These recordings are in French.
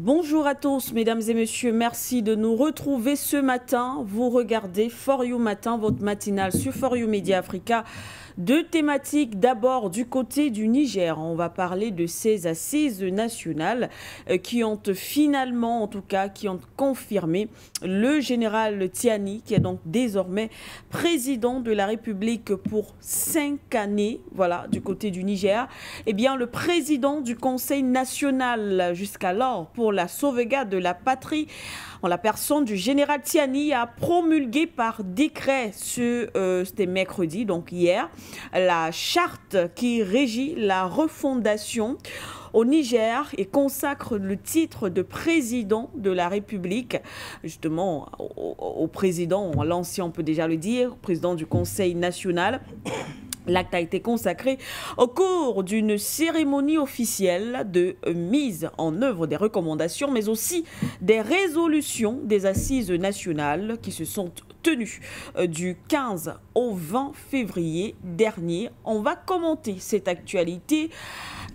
Bonjour à tous, mesdames et messieurs. Merci de nous retrouver ce matin. Vous regardez For You Matin, votre matinale sur For You Media Africa. Deux thématiques. D'abord, du côté du Niger, on va parler de ces assises nationales qui ont finalement, en tout cas, qui ont confirmé le général Tiani, qui est donc désormais président de la République pour 5 années. Voilà, du côté du Niger. Eh bien, le président du Conseil national jusqu'alors pour la sauvegarde de la patrie, en la personne du général Tiani, a promulgué par décret c'était mercredi, donc hier, la charte qui régit la refondation au Niger et consacre le titre de président de la République, justement au président, l'ancien on peut déjà le dire, président du Conseil national. L'acte a été consacré au cours d'une cérémonie officielle de mise en œuvre des recommandations, mais aussi des résolutions des assises nationales qui se sont tenues du 15 au 20 février dernier. On va commenter cette actualité.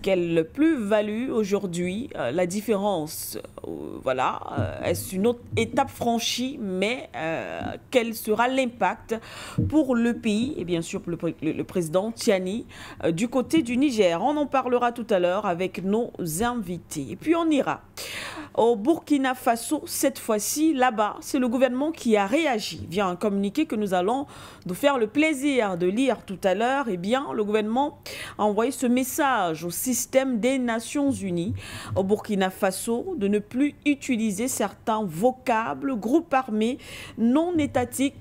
Quelle plus-value aujourd'hui, la différence, voilà, est-ce une autre étape franchie, mais quel sera l'impact pour le pays et bien sûr pour le président Tiani du côté du Niger. On en parlera tout à l'heure avec nos invités. Et puis on ira au Burkina Faso cette fois-ci. Là-bas, c'est le gouvernement qui a réagi via un communiqué que nous allons nous faire le plaisir de lire tout à l'heure. Eh bien, le gouvernement a envoyé ce message au système des Nations Unies au Burkina Faso de ne plus utiliser certains vocables, groupes armés non étatiques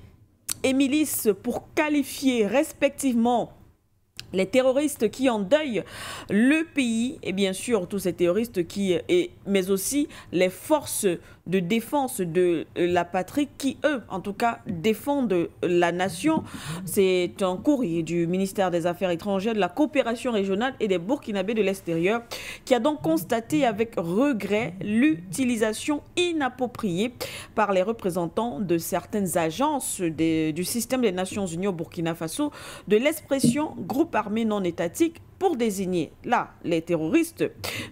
et milices pour qualifier respectivement les terroristes qui endeuillent le pays et bien sûr tous ces terroristes mais aussi les forces de défense de la patrie qui, eux, en tout cas, défendent la nation. C'est un courrier du ministère des Affaires étrangères, de la coopération régionale et des Burkinabés de l'extérieur qui a donc constaté avec regret l'utilisation inappropriée par les représentants de certaines agences du système des Nations Unies au Burkina Faso de l'expression groupe armé non étatique pour désigner là les terroristes,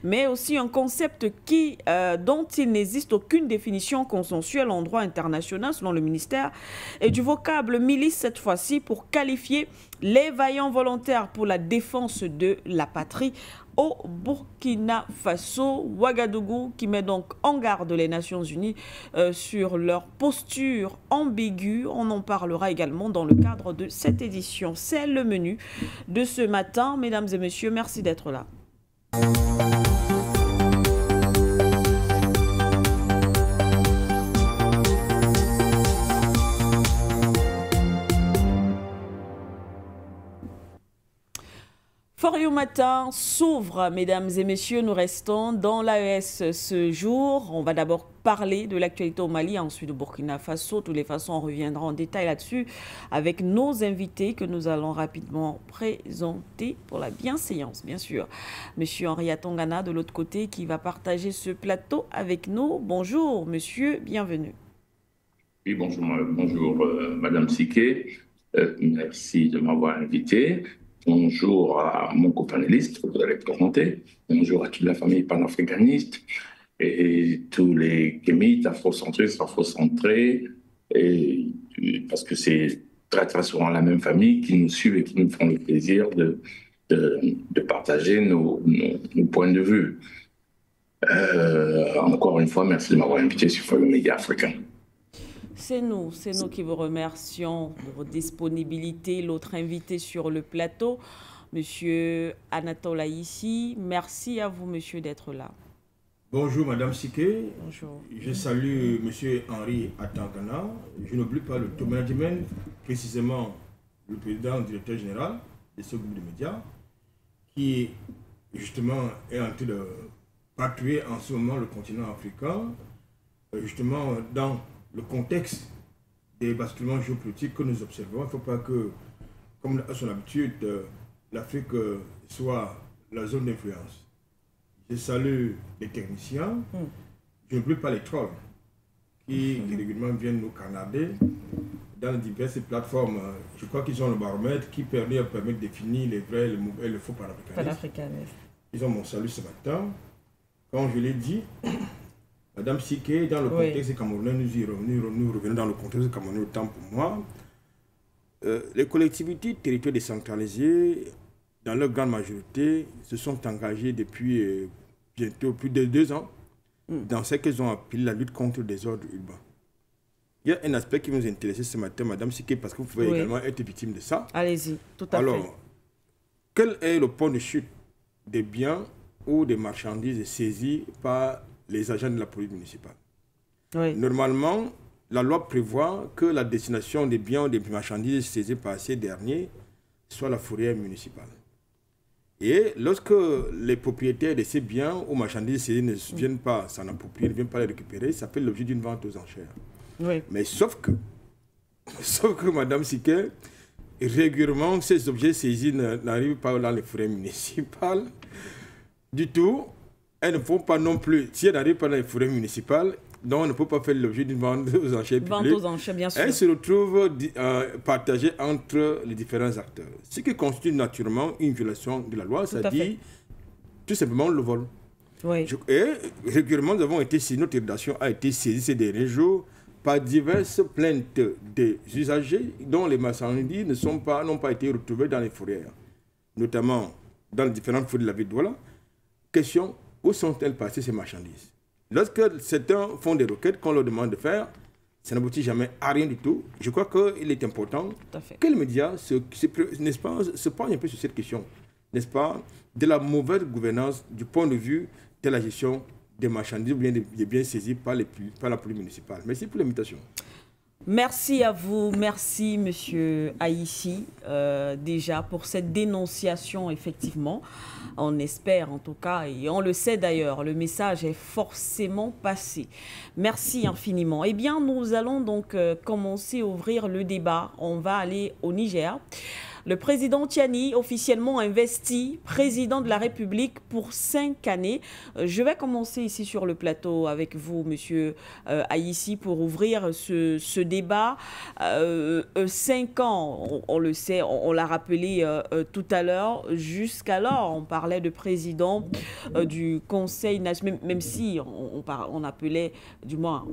mais aussi un concept dont il n'existe aucune définition consensuelle en droit international selon le ministère, et du vocable milice cette fois-ci pour qualifier les vaillants volontaires pour la défense de la patrie au Burkina Faso. Ouagadougou qui met donc en garde les Nations Unies sur leur posture ambiguë. On en parlera également dans le cadre de cette édition. C'est le menu de ce matin. Mesdames et messieurs, merci d'être là. For You Matin s'ouvre, mesdames et messieurs. Nous restons dans l'AES ce jour. On va d'abord parler de l'actualité au Mali, ensuite au Burkina Faso. De toutes les façons, on reviendra en détail là-dessus avec nos invités que nous allons rapidement présenter pour la bienséance, bien sûr. Monsieur Henri Atongana, de l'autre côté, qui va partager ce plateau avec nous. Bonjour, monsieur, bienvenue. Oui, bonjour, Madame Siké. Merci de m'avoir invité. Bonjour à mon copanéliste que vous allez présenter. Bonjour à toute la famille panafricaniste et tous les kémites afrocentristes, afrocentrés, parce que c'est très très souvent la même famille qui nous suivent et qui nous font le plaisir de partager nos points de vue. Encore une fois, merci de m'avoir invité sur For You Media Africa. C'est nous qui vous remercions de votre disponibilité. L'autre invité sur le plateau, Monsieur Anatole Aïssi. Merci à vous, monsieur, d'être là. Bonjour, Madame Siké. Bonjour. Je salue Monsieur Henri Atangana. Je n'oublie pas le top management, précisément le président, le directeur général de ce groupe de médias, qui justement est en train de patrouiller en ce moment le continent africain, justement dans le contexte des basculements géopolitiques que nous observons. Il ne faut pas que, comme à son habitude, l'Afrique soit la zone d'influence. Je salue les techniciens, je n'oublie pas les trolls qui régulièrement viennent nous canarder dans diverses plateformes. Je crois qu'ils ont le baromètre qui permet de définir les vrais et les faux panafricanistes. Ils ont mon salut ce matin. Comme je l'ai dit, Madame Siké, dans le contexte camerounais, nous revenons dans le contexte camerounais autant pour moi. Les collectivités territoriales décentralisées, dans leur grande majorité, se sont engagées depuis bientôt plus de 2 ans dans ce qu'elles ont appelé la lutte contre le désordre urbain. Il y a un aspect qui nous intéressait ce matin, Madame Siké, parce que vous pouvez également être victime de ça. Allez-y, tout à fait. Alors, quel est le point de chute des biens ou des marchandises saisies par les agents de la police municipale? Normalement, la loi prévoit que la destination des biens ou des marchandises saisies par ces derniers soit la fourrière municipale. Et lorsque les propriétaires de ces biens ou marchandises saisies ne viennent pas s'en approprier, ne viennent pas les récupérer, ça fait l'objet d'une vente aux enchères. Mais sauf que Madame Siké, régulièrement, ces objets saisis n'arrivent pas dans les forêts municipales du tout. Elles ne font pas non plus, si elles n'arrivent pas dans les forêts municipales, donc on ne peut pas faire l'objet d'une vente aux enchères publiques. Vente aux enchères, bien sûr. Elles se retrouvent partagées entre les différents acteurs. Ce qui constitue naturellement une violation de la loi, c'est-à-dire tout simplement le vol. Et régulièrement, nous avons été saisis, notre rédaction a été saisie ces derniers jours par diverses plaintes des usagers dont les marchandises n'ont pas été retrouvées dans les fourrières, notamment dans les différentes fourrières de la ville de Douala. Question, où sont-elles passées ces marchandises? Lorsque certains font des requêtes qu'on leur demande de faire, ça n'aboutit jamais à rien du tout. Je crois qu'il est important que les médias se penchent un peu sur cette question, n'est-ce pas, de la mauvaise gouvernance du point de vue de la gestion des marchandises ou bien des biens saisis par la police municipale. Merci pour l'invitation. Merci à vous, merci Monsieur Aïssi, déjà pour cette dénonciation, effectivement. On espère en tout cas, et on le sait d'ailleurs, le message est forcément passé. Merci infiniment. Eh bien, nous allons donc commencer à ouvrir le débat. On va aller au Niger. Le président Tiani, officiellement investi président de la République pour 5 années. Je vais commencer ici sur le plateau avec vous, monsieur Aïssi, pour ouvrir ce débat. 5 ans, on le sait, on l'a rappelé tout à l'heure. Jusqu'alors, on parlait de président du Conseil national, même si on appelait, du moins,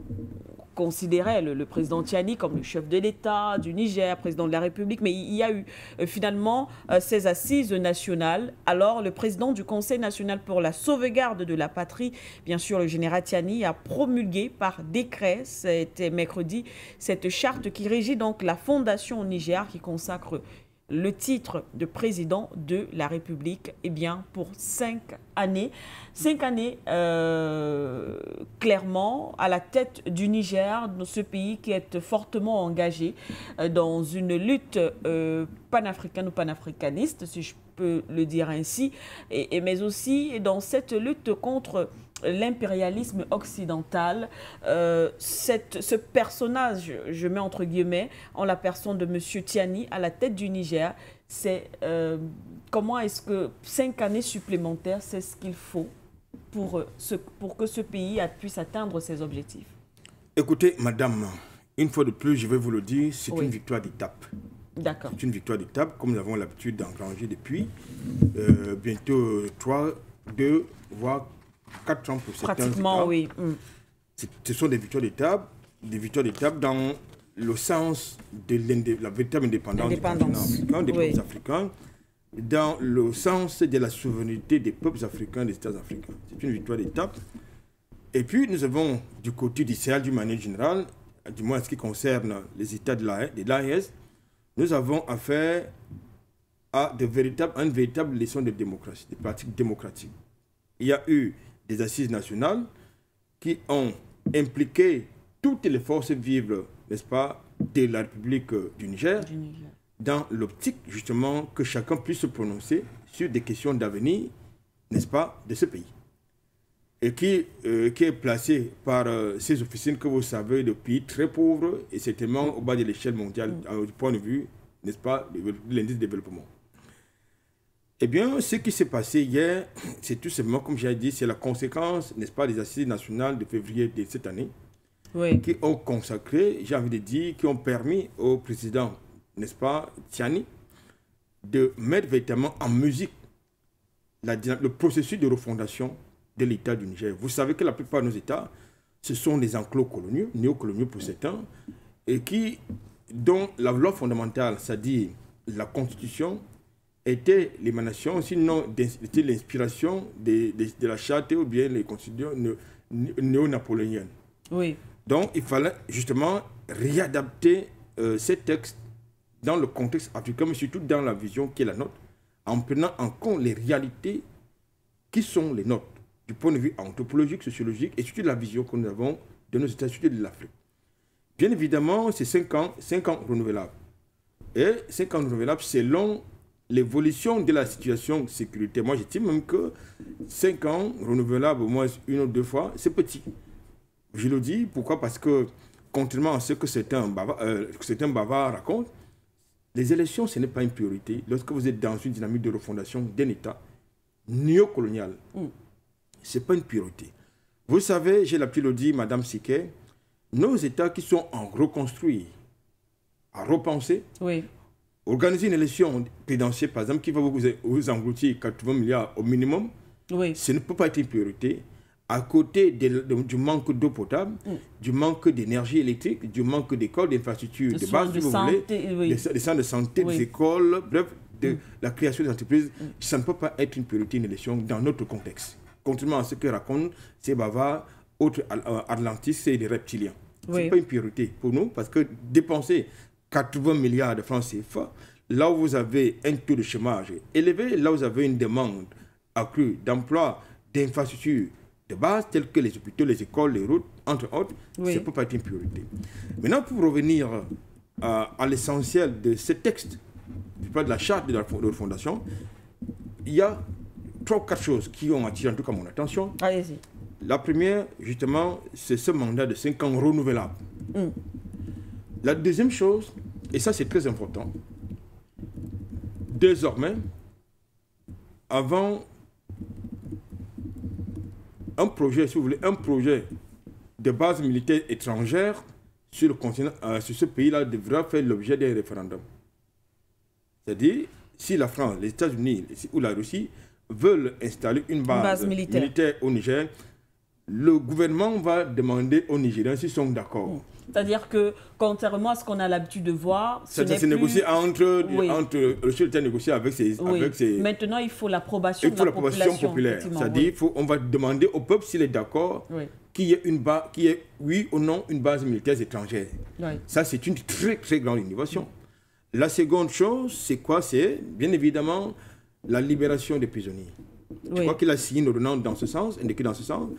considérait le président Tiani comme le chef de l'État du Niger, président de la République, mais il y a eu finalement ces assises nationales. Alors, le président du Conseil national pour la sauvegarde de la patrie, bien sûr, le général Tiani, a promulgué par décret, c'était mercredi, cette charte qui régit donc la fondation au Niger, qui consacre le titre de président de la République, eh bien, pour 5 années. 5 années, clairement, à la tête du Niger, dans ce pays qui est fortement engagé dans une lutte panafricaine ou panafricaniste, si je peux le dire ainsi, mais aussi dans cette lutte contre l'impérialisme occidental. Ce personnage, je mets entre guillemets, en la personne de M. Tiani à la tête du Niger, c'est comment est-ce que 5 années supplémentaires, c'est ce qu'il faut pour que ce pays puisse atteindre ses objectifs? Écoutez, madame, une fois de plus, je vais vous le dire, c'est une victoire d'étape. D'accord. C'est une victoire d'étape, comme nous avons l'habitude d'engranger depuis bientôt 3, 2, voire 4 ans pour certains. Pratiquement, oui. Ce sont des victoires d'étape dans le sens de la véritable indépendance du continent africain, des peuples africains, dans le sens de la souveraineté des peuples africains, des États africains. C'est une victoire d'étape. Et puis, nous avons du côté du Sahel, d'une manière générale, du moins en ce qui concerne les États de l'AES, nous avons affaire à une véritable leçon de démocratie, de pratiques démocratiques. Il y a eu des assises nationales qui ont impliqué toutes les forces vives, n'est-ce pas, de la République du Niger, dans l'optique justement que chacun puisse se prononcer sur des questions d'avenir, n'est-ce pas, de ce pays. Et qui est placé par ces officines que vous savez, de pays très pauvres et certainement au bas de l'échelle mondiale, du point de vue, n'est-ce pas, de l'indice de développement. Eh bien, ce qui s'est passé hier, c'est tout simplement, comme j'ai dit, c'est la conséquence, n'est-ce pas, des assises nationales de février de cette année, qui ont consacré, j'ai envie de dire, qui ont permis au président, n'est-ce pas, Tiani, de mettre véritablement en musique le processus de refondation de l'État du Niger. Vous savez que la plupart de nos États ce sont des enclos coloniaux, néocoloniaux pour certains, et dont la loi fondamentale, c'est-à-dire la Constitution, était l'émanation, sinon était l'inspiration de la charte ou bien les constitutions néo-napoléoniennes. Oui. Donc, il fallait justement réadapter ces textes dans le contexte africain, mais surtout dans la vision qui est la nôtre, en prenant en compte les réalités qui sont les nôtres, du point de vue anthropologique, sociologique, et surtout la vision que nous avons de nos États Unis de l'Afrique. Bien évidemment, c'est 5 ans renouvelables. Et 5 ans renouvelables selon l'évolution de la situation de sécurité. Moi, j'estime même que 5 ans renouvelables au moins 1 ou 2 fois, c'est petit. Je le dis, pourquoi? Parce que, contrairement à ce que certains bavards racontent, les élections, ce n'est pas une priorité. Lorsque vous êtes dans une dynamique de refondation d'un État néocolonial, ce n'est pas une priorité. Vous savez, j'ai l'habitude de dire, Madame Siké, nos États qui sont en reconstruit, à repenser, organiser une élection présidentielle, par exemple, qui va vous engloutir 80 milliards au minimum, ce ne peut pas être une priorité. À côté du manque d'eau potable, du manque d'énergie électrique, du manque d'écoles, d'infrastructures de base, si vous voulez, des centres de santé, des écoles, bref, de la création des entreprises, ça ne peut pas être une priorité, une élection dans notre contexte. Contrairement à ce que racontent ces bavards, autres atlantistes et des reptiliens. Ce n'est pas une priorité pour nous, parce que dépenser 80 milliards de francs CFA, là où vous avez un taux de chômage élevé, là où vous avez une demande accrue d'emploi, d'infrastructures, de base, telles que les hôpitaux, les écoles, les routes, entre autres, ça ne peut pas être une priorité. Maintenant, pour revenir à l'essentiel de ce texte, je parle de la charte de la fondation, il y a 3 ou 4 choses qui ont attiré en tout cas mon attention. Allez-y. La première, justement, c'est ce mandat de 5 ans renouvelable. La deuxième chose, et ça c'est très important, désormais, avant un projet, si vous voulez, un projet de base militaire étrangère sur le continent, sur ce pays-là devra faire l'objet d'un référendum. C'est-à-dire, si la France, les États-Unis ou la Russie veulent installer une base militaire au Niger, le gouvernement va demander aux Nigériens s'ils sont d'accord. C'est-à-dire que, contrairement à ce qu'on a l'habitude de voir, c'est négocié entre le chef d'État négocié avec ses... Maintenant, il faut l'approbation de la population populaire. C'est-à-dire on va demander au peuple s'il est d'accord qu'il y ait, oui ou non, une base militaire étrangère. Ça, c'est une très, très grande innovation. La seconde chose, c'est quoi? C'est, bien évidemment, la libération des prisonniers. Je crois qu'il a signé une ordonnance dans ce sens, indiqué dans ce sens,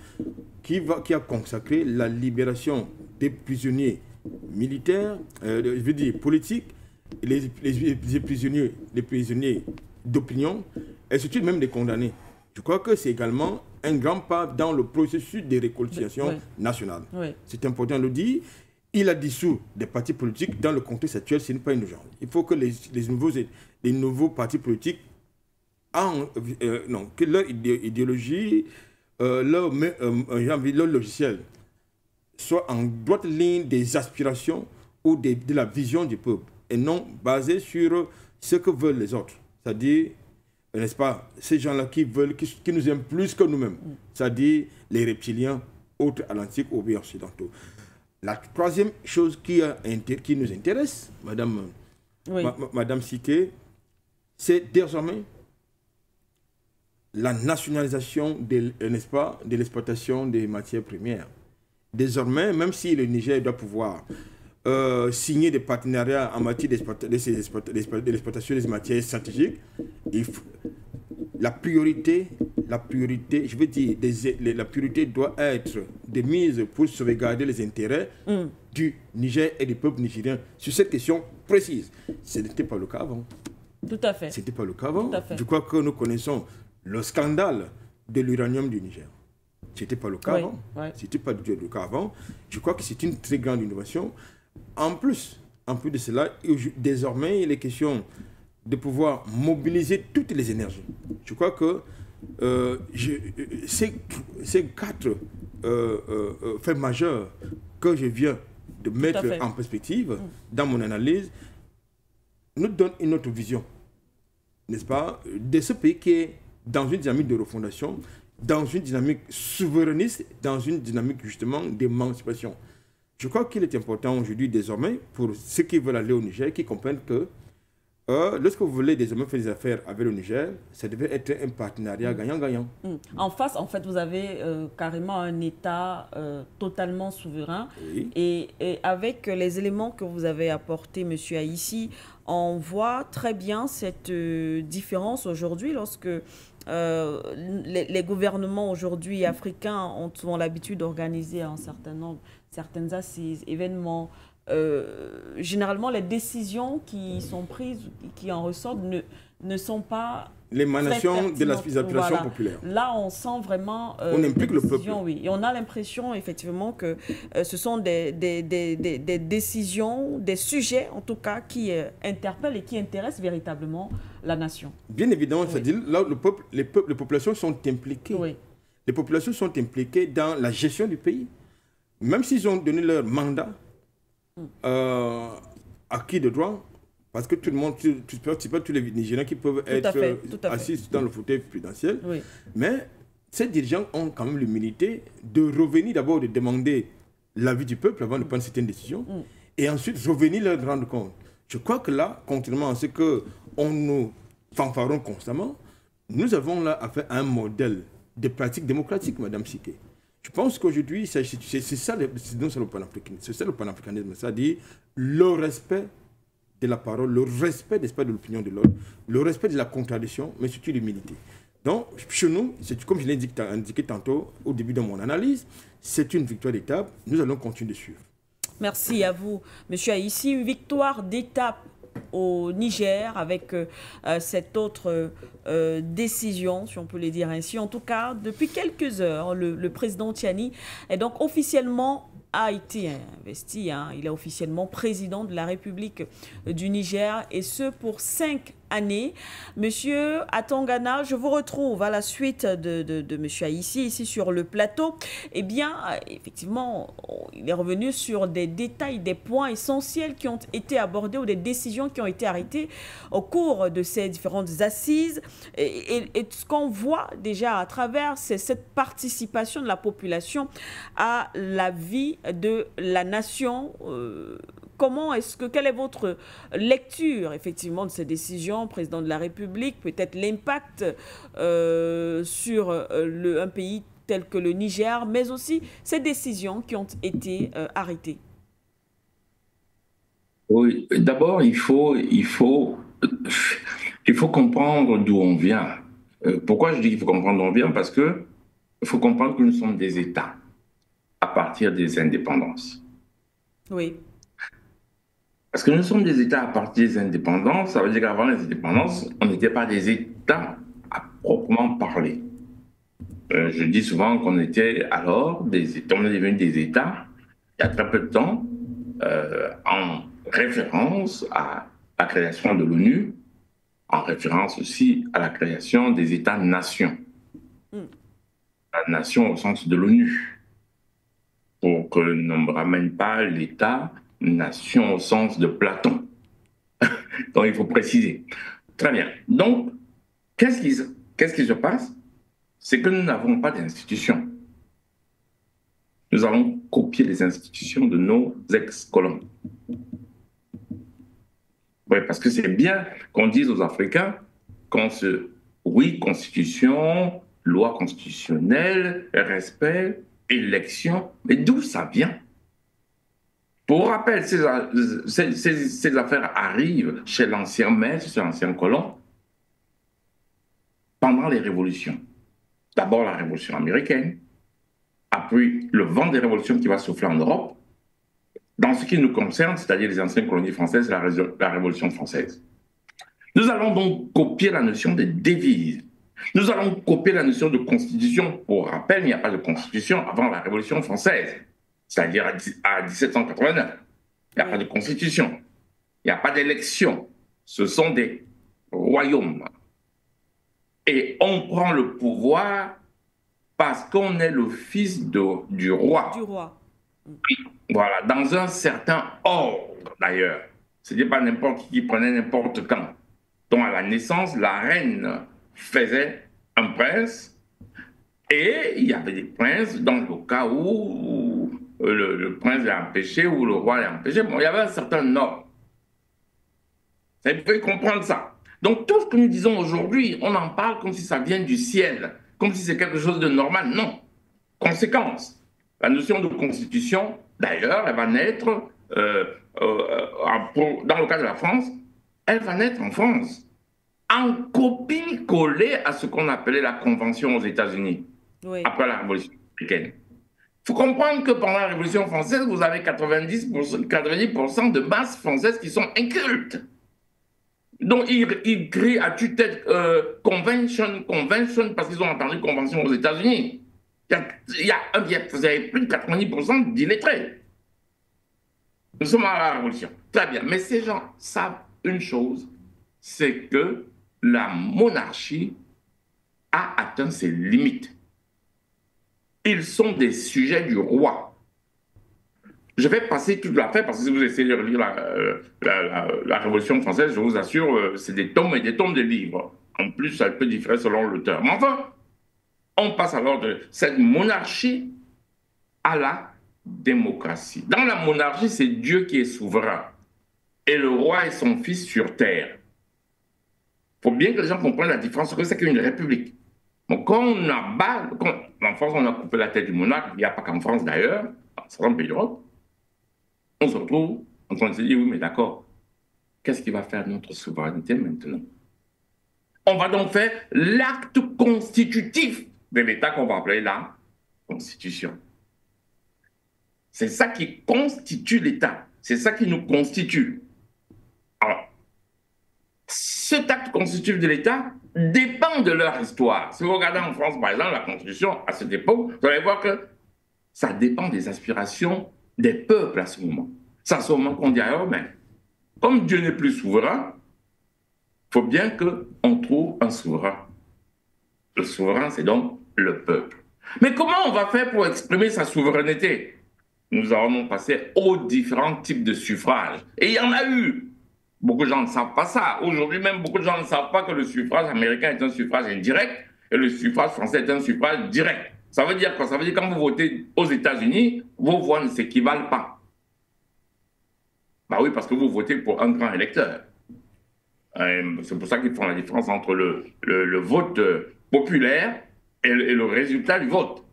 qui a consacré la libération des prisonniers militaires, je veux dire politiques, les prisonniers d'opinion, et surtout même des condamnés. Je crois que c'est également un grand pas dans le processus de réconciliation nationale. C'est important de le dire. Il a dissous des partis politiques dans le contexte actuel, ce n'est pas une urgence. Il faut que les nouveaux partis politiques que leur idéologie, leur logiciel soit en droite ligne des aspirations ou de la vision du peuple et non basé sur ce que veulent les autres. C'est-à-dire, n'est-ce pas, ces gens-là qui nous aiment plus que nous-mêmes, c'est-à-dire les reptiliens, autres atlantiques ou bien occidentaux. La troisième chose qui nous intéresse, Madame Siké, c'est désormais la nationalisation n'est-ce pas, de l'exploitation des matières premières. Désormais, même si le Niger doit pouvoir signer des partenariats en matière d'exploitation des matières stratégiques, la priorité, je veux dire, la priorité doit être de mise pour sauvegarder les intérêts du Niger et du peuple nigérien sur cette question précise. Ce n'était pas le cas avant. Tout à fait. Ce n'était pas le cas avant. Je crois que nous connaissons le scandale de l'uranium du Niger. Ce n'était pas le cas avant. Ce n'était pas du tout le cas avant. Je crois que c'est une très grande innovation. En plus de cela, désormais, il est question de pouvoir mobiliser toutes les énergies. Je crois que ces 4 faits majeurs que je viens de mettre en perspective dans mon analyse nous donnent une autre vision, n'est-ce pas, de ce pays qui est dans une dynamique de refondation, dans une dynamique souverainiste, dans une dynamique justement d'émancipation. Je crois qu'il est important aujourd'hui, désormais, pour ceux qui veulent aller au Niger, qui comprennent que lorsque vous voulez désormais faire des affaires avec le Niger, ça devait être un partenariat gagnant-gagnant. En face, en fait, vous avez carrément un État totalement souverain. Oui. Et avec les éléments que vous avez apportés, M. Aïssi, on voit très bien cette différence aujourd'hui lorsque les gouvernements aujourd'hui africains ont l'habitude d'organiser un certain nombre, certaines assises, événements. Généralement, les décisions qui sont prises, qui en ressortent, ne sont pas l'émanation de l'aspiration voilà. populaire. Là, on sent vraiment on implique le peuple. Oui. Et on a l'impression, effectivement, que ce sont des décisions, des sujets, en tout cas, qui interpellent et qui intéressent véritablement la nation. Bien évidemment, oui. C'est-à-dire là, les populations sont impliquées. Oui. Les populations sont impliquées dans la gestion du pays. Même s'ils ont donné leur mandat acquis de droit, parce que tout le monde, c'est pas tous les Nigériens qui peuvent être assis dans le fauteuil présidentiel, oui. Mais ces dirigeants ont quand même l'humilité de revenir d'abord, de demander l'avis du peuple avant de prendre certaines décisions, et ensuite revenir leur rendre compte. Je crois que là, contrairement à ce qu'on nous fanfarons constamment, nous avons là affaire à un modèle de pratique démocratique, Madame Siké. Je pense qu'aujourd'hui, c'est ça le panafricanisme, c'est ça le panafricanisme, c'est-à-dire le respect de la parole, le respect de l'opinion de l'autre, le respect de la contradiction, mais surtout l'humilité. Donc, chez nous, comme je l'ai indiqué tantôt au début de mon analyse, c'est une victoire d'étape, nous allons continuer de suivre. Merci à vous, M. Aïssi. Une victoire d'étape au Niger avec cette autre décision, si on peut le dire ainsi. En tout cas, depuis quelques heures, le président Tiani est donc officiellement a été investi. Il est officiellement président de la République du Niger et ce pour 5 années. Monsieur Atangana, je vous retrouve à la suite de Monsieur Aïssi ici sur le plateau. Eh bien, effectivement, il est revenu sur des détails, des points essentiels qui ont été abordés ou des décisions qui ont été arrêtées au cours de ces différentes assises. Et ce qu'on voit déjà à travers, c'est cette participation de la population à la vie de la nation. Quelle est votre lecture, effectivement, de ces décisions, président de la République, peut-être l'impact sur un pays tel que le Niger, mais aussi ces décisions qui ont été arrêtées? Oui, d'abord, il faut comprendre d'où on vient. Pourquoi je dis qu'il faut comprendre d'où on vient? Parce que il faut comprendre que nous sommes des États à partir des indépendances. Oui. Parce que nous sommes des États à partir des indépendances, ça veut dire qu'avant les indépendances, on n'était pas des États à proprement parler. Je dis souvent qu'on était alors des États, on est devenu des États il y a très peu de temps, en référence à la création de l'ONU, en référence aussi à la création des États-nations. La nation au sens de l'ONU, pour que l'on ne me ramène pas l'État-nation au sens de Platon. Donc il faut préciser. Très bien. Donc, qu'est-ce qui se passe? C'est que nous n'avons pas d'institutions. Nous allons copier les institutions de nos ex-colons. Oui, parce que c'est bien qu'on dise aux Africains oui, constitution, loi constitutionnelle, respect, élection, mais d'où ça vient? Pour rappel, ces affaires arrivent chez l'ancien maître, chez l'ancien colon, pendant les révolutions. D'abord la révolution américaine, après le vent des révolutions qui va souffler en Europe. Dans ce qui nous concerne, c'est-à-dire les anciennes colonies françaises, la Révolution française. Nous allons donc copier la notion des devises. Nous allons copier la notion de constitution. Pour rappel, il n'y a pas de constitution avant la Révolution française, c'est-à-dire à 1789. Il n'y a pas de constitution. Il n'y a pas d'élection. Ce sont des royaumes. Et on prend le pouvoir parce qu'on est le fils du roi. Du roi. Voilà, dans un certain ordre d'ailleurs. Ce n'est pas n'importe qui prenait n'importe quand. Donc à la naissance, la reine faisait un prince. Et il y avait des princes dans le cas où le prince est empêché ou le roi est empêché. Bon, il y avait un certain ordre. Vous pouvez comprendre ça. Donc tout ce que nous disons aujourd'hui, on en parle comme si ça vient du ciel, comme si c'est quelque chose de normal. Non. Conséquence. La notion de constitution, d'ailleurs, elle va naître, dans le cas de la France, elle va naître en France, en copie-collée à ce qu'on appelait la Convention aux États-Unis, oui, après la Révolution américaine. Il faut comprendre que pendant la Révolution française, vous avez 90% de masse française qui sont incultes. Donc, ils crient à tue-tête convention, parce qu'ils ont entendu convention aux États-Unis. Vous avez plus de 90% d'illettrés. Nous sommes à la Révolution. Très bien. Mais ces gens savent une chose, c'est que la monarchie a atteint ses limites. Ils sont des sujets du roi. Je vais passer toute l'affaire parce que si vous essayez de relire la Révolution française, je vous assure, c'est des tomes et des tomes de livres. En plus, ça peut différer selon l'auteur. Mais enfin, on passe alors de cette monarchie à la démocratie. Dans la monarchie, c'est Dieu qui est souverain et le roi est son fils sur terre. Il faut bien que les gens comprennent la différence, que c'est qu'une république. Donc, quand on abat, en France, on a coupé la tête du monarque, il n'y a pas qu'en France d'ailleurs, dans certains pays d'Europe, on se retrouve en train de se dire, oui, mais d'accord, qu'est-ce qui va faire notre souveraineté maintenant? On va donc faire l'acte constitutif de l'État qu'on va appeler la Constitution. C'est ça qui constitue l'État. C'est ça qui nous constitue. Alors, cet acte constitutif de l'État dépend de leur histoire. Si vous regardez en France, par exemple, la Constitution, à cette époque, vous allez voir que ça dépend des aspirations des peuples à ce moment. C'est à ce moment qu'on dit, alors, mais comme Dieu n'est plus souverain, il faut bien qu'on trouve un souverain. Le souverain, c'est donc le peuple. Mais comment on va faire pour exprimer sa souveraineté? Nous allons passer aux différents types de suffrages. Et il y en a eu. Beaucoup de gens ne savent pas ça. Aujourd'hui même, beaucoup de gens ne savent pas que le suffrage américain est un suffrage indirect et le suffrage français est un suffrage direct. Ça veut dire quoi? Ça veut dire que quand vous votez aux États-Unis, vos voix ne s'équivalent pas. Bah oui, parce que vous votez pour un grand électeur. C'est pour ça qu'ils font la différence entre le vote populaire et le résultat du vote.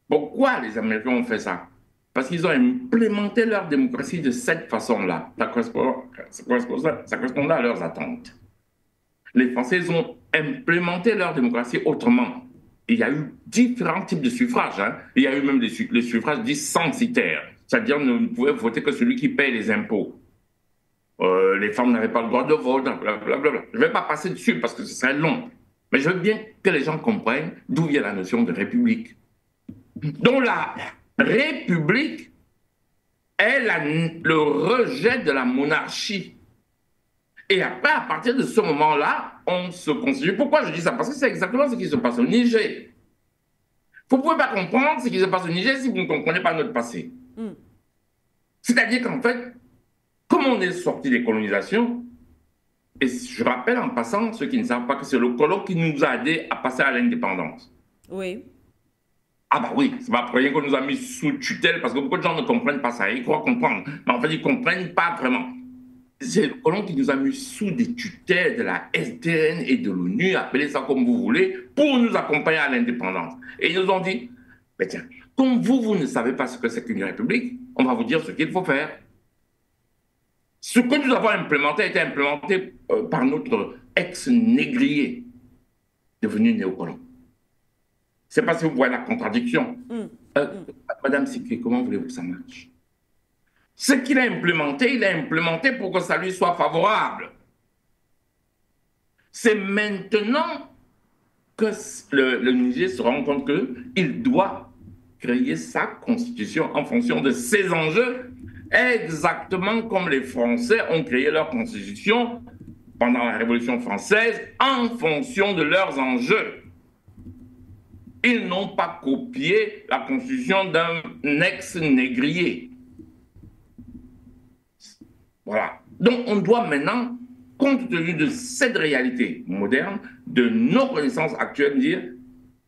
Pourquoi les Américains ont fait ça? Parce qu'ils ont implémenté leur démocratie de cette façon-là. Ça correspondait à leurs attentes. Les Français ont implémenté leur démocratie autrement. Il y a eu différents types de suffrages. Hein. Il y a eu même les suffrages dits censitaires. C'est-à-dire que vous ne pouvez voter que celui qui paye les impôts. Les femmes n'avaient pas le droit de vote, blablabla. Je ne vais pas passer dessus parce que ce serait long. Mais je veux bien que les gens comprennent d'où vient la notion de république. Donc la république est le rejet de la monarchie. Et après, à partir de ce moment-là, on se constitue. Pourquoi je dis ça? Parce que c'est exactement ce qui se passe au Niger. Vous ne pouvez pas comprendre ce qui se passe au Niger si vous ne comprenez pas notre passé. C'est-à-dire qu'en fait, comme on est sorti des colonisations, et je rappelle en passant, ceux qui ne savent pas, que c'est le colon qui nous a aidés à passer à l'indépendance. Oui. Ah bah oui, c'est pas pour rien qu'on nous a mis sous tutelle, parce que beaucoup de gens ne comprennent pas ça. Ils croient comprendre, mais en fait, ils ne comprennent pas vraiment. C'est le colon qui nous a mis sous des tutelles de la SDN et de l'ONU, appelez ça comme vous voulez, pour nous accompagner à l'indépendance. Et ils nous ont dit, mais tiens, comme vous ne savez pas ce que c'est qu'une république, on va vous dire ce qu'il faut faire. Ce que nous avons implémenté a été implémenté par notre ex-négrier, devenu néocolon. Je ne sais pas si vous voyez la contradiction. Madame Siké, comment voulez-vous que ça marche? Ce qu'il a implémenté, il a implémenté pour que ça lui soit favorable. C'est maintenant que le Niger se rend compte qu'il doit créer sa constitution en fonction de ses enjeux, exactement comme les Français ont créé leur constitution pendant la Révolution française en fonction de leurs enjeux. Ils n'ont pas copié la constitution d'un ex-négrier. Voilà. Donc, on doit maintenant, compte tenu de cette réalité moderne, de nos connaissances actuelles, dire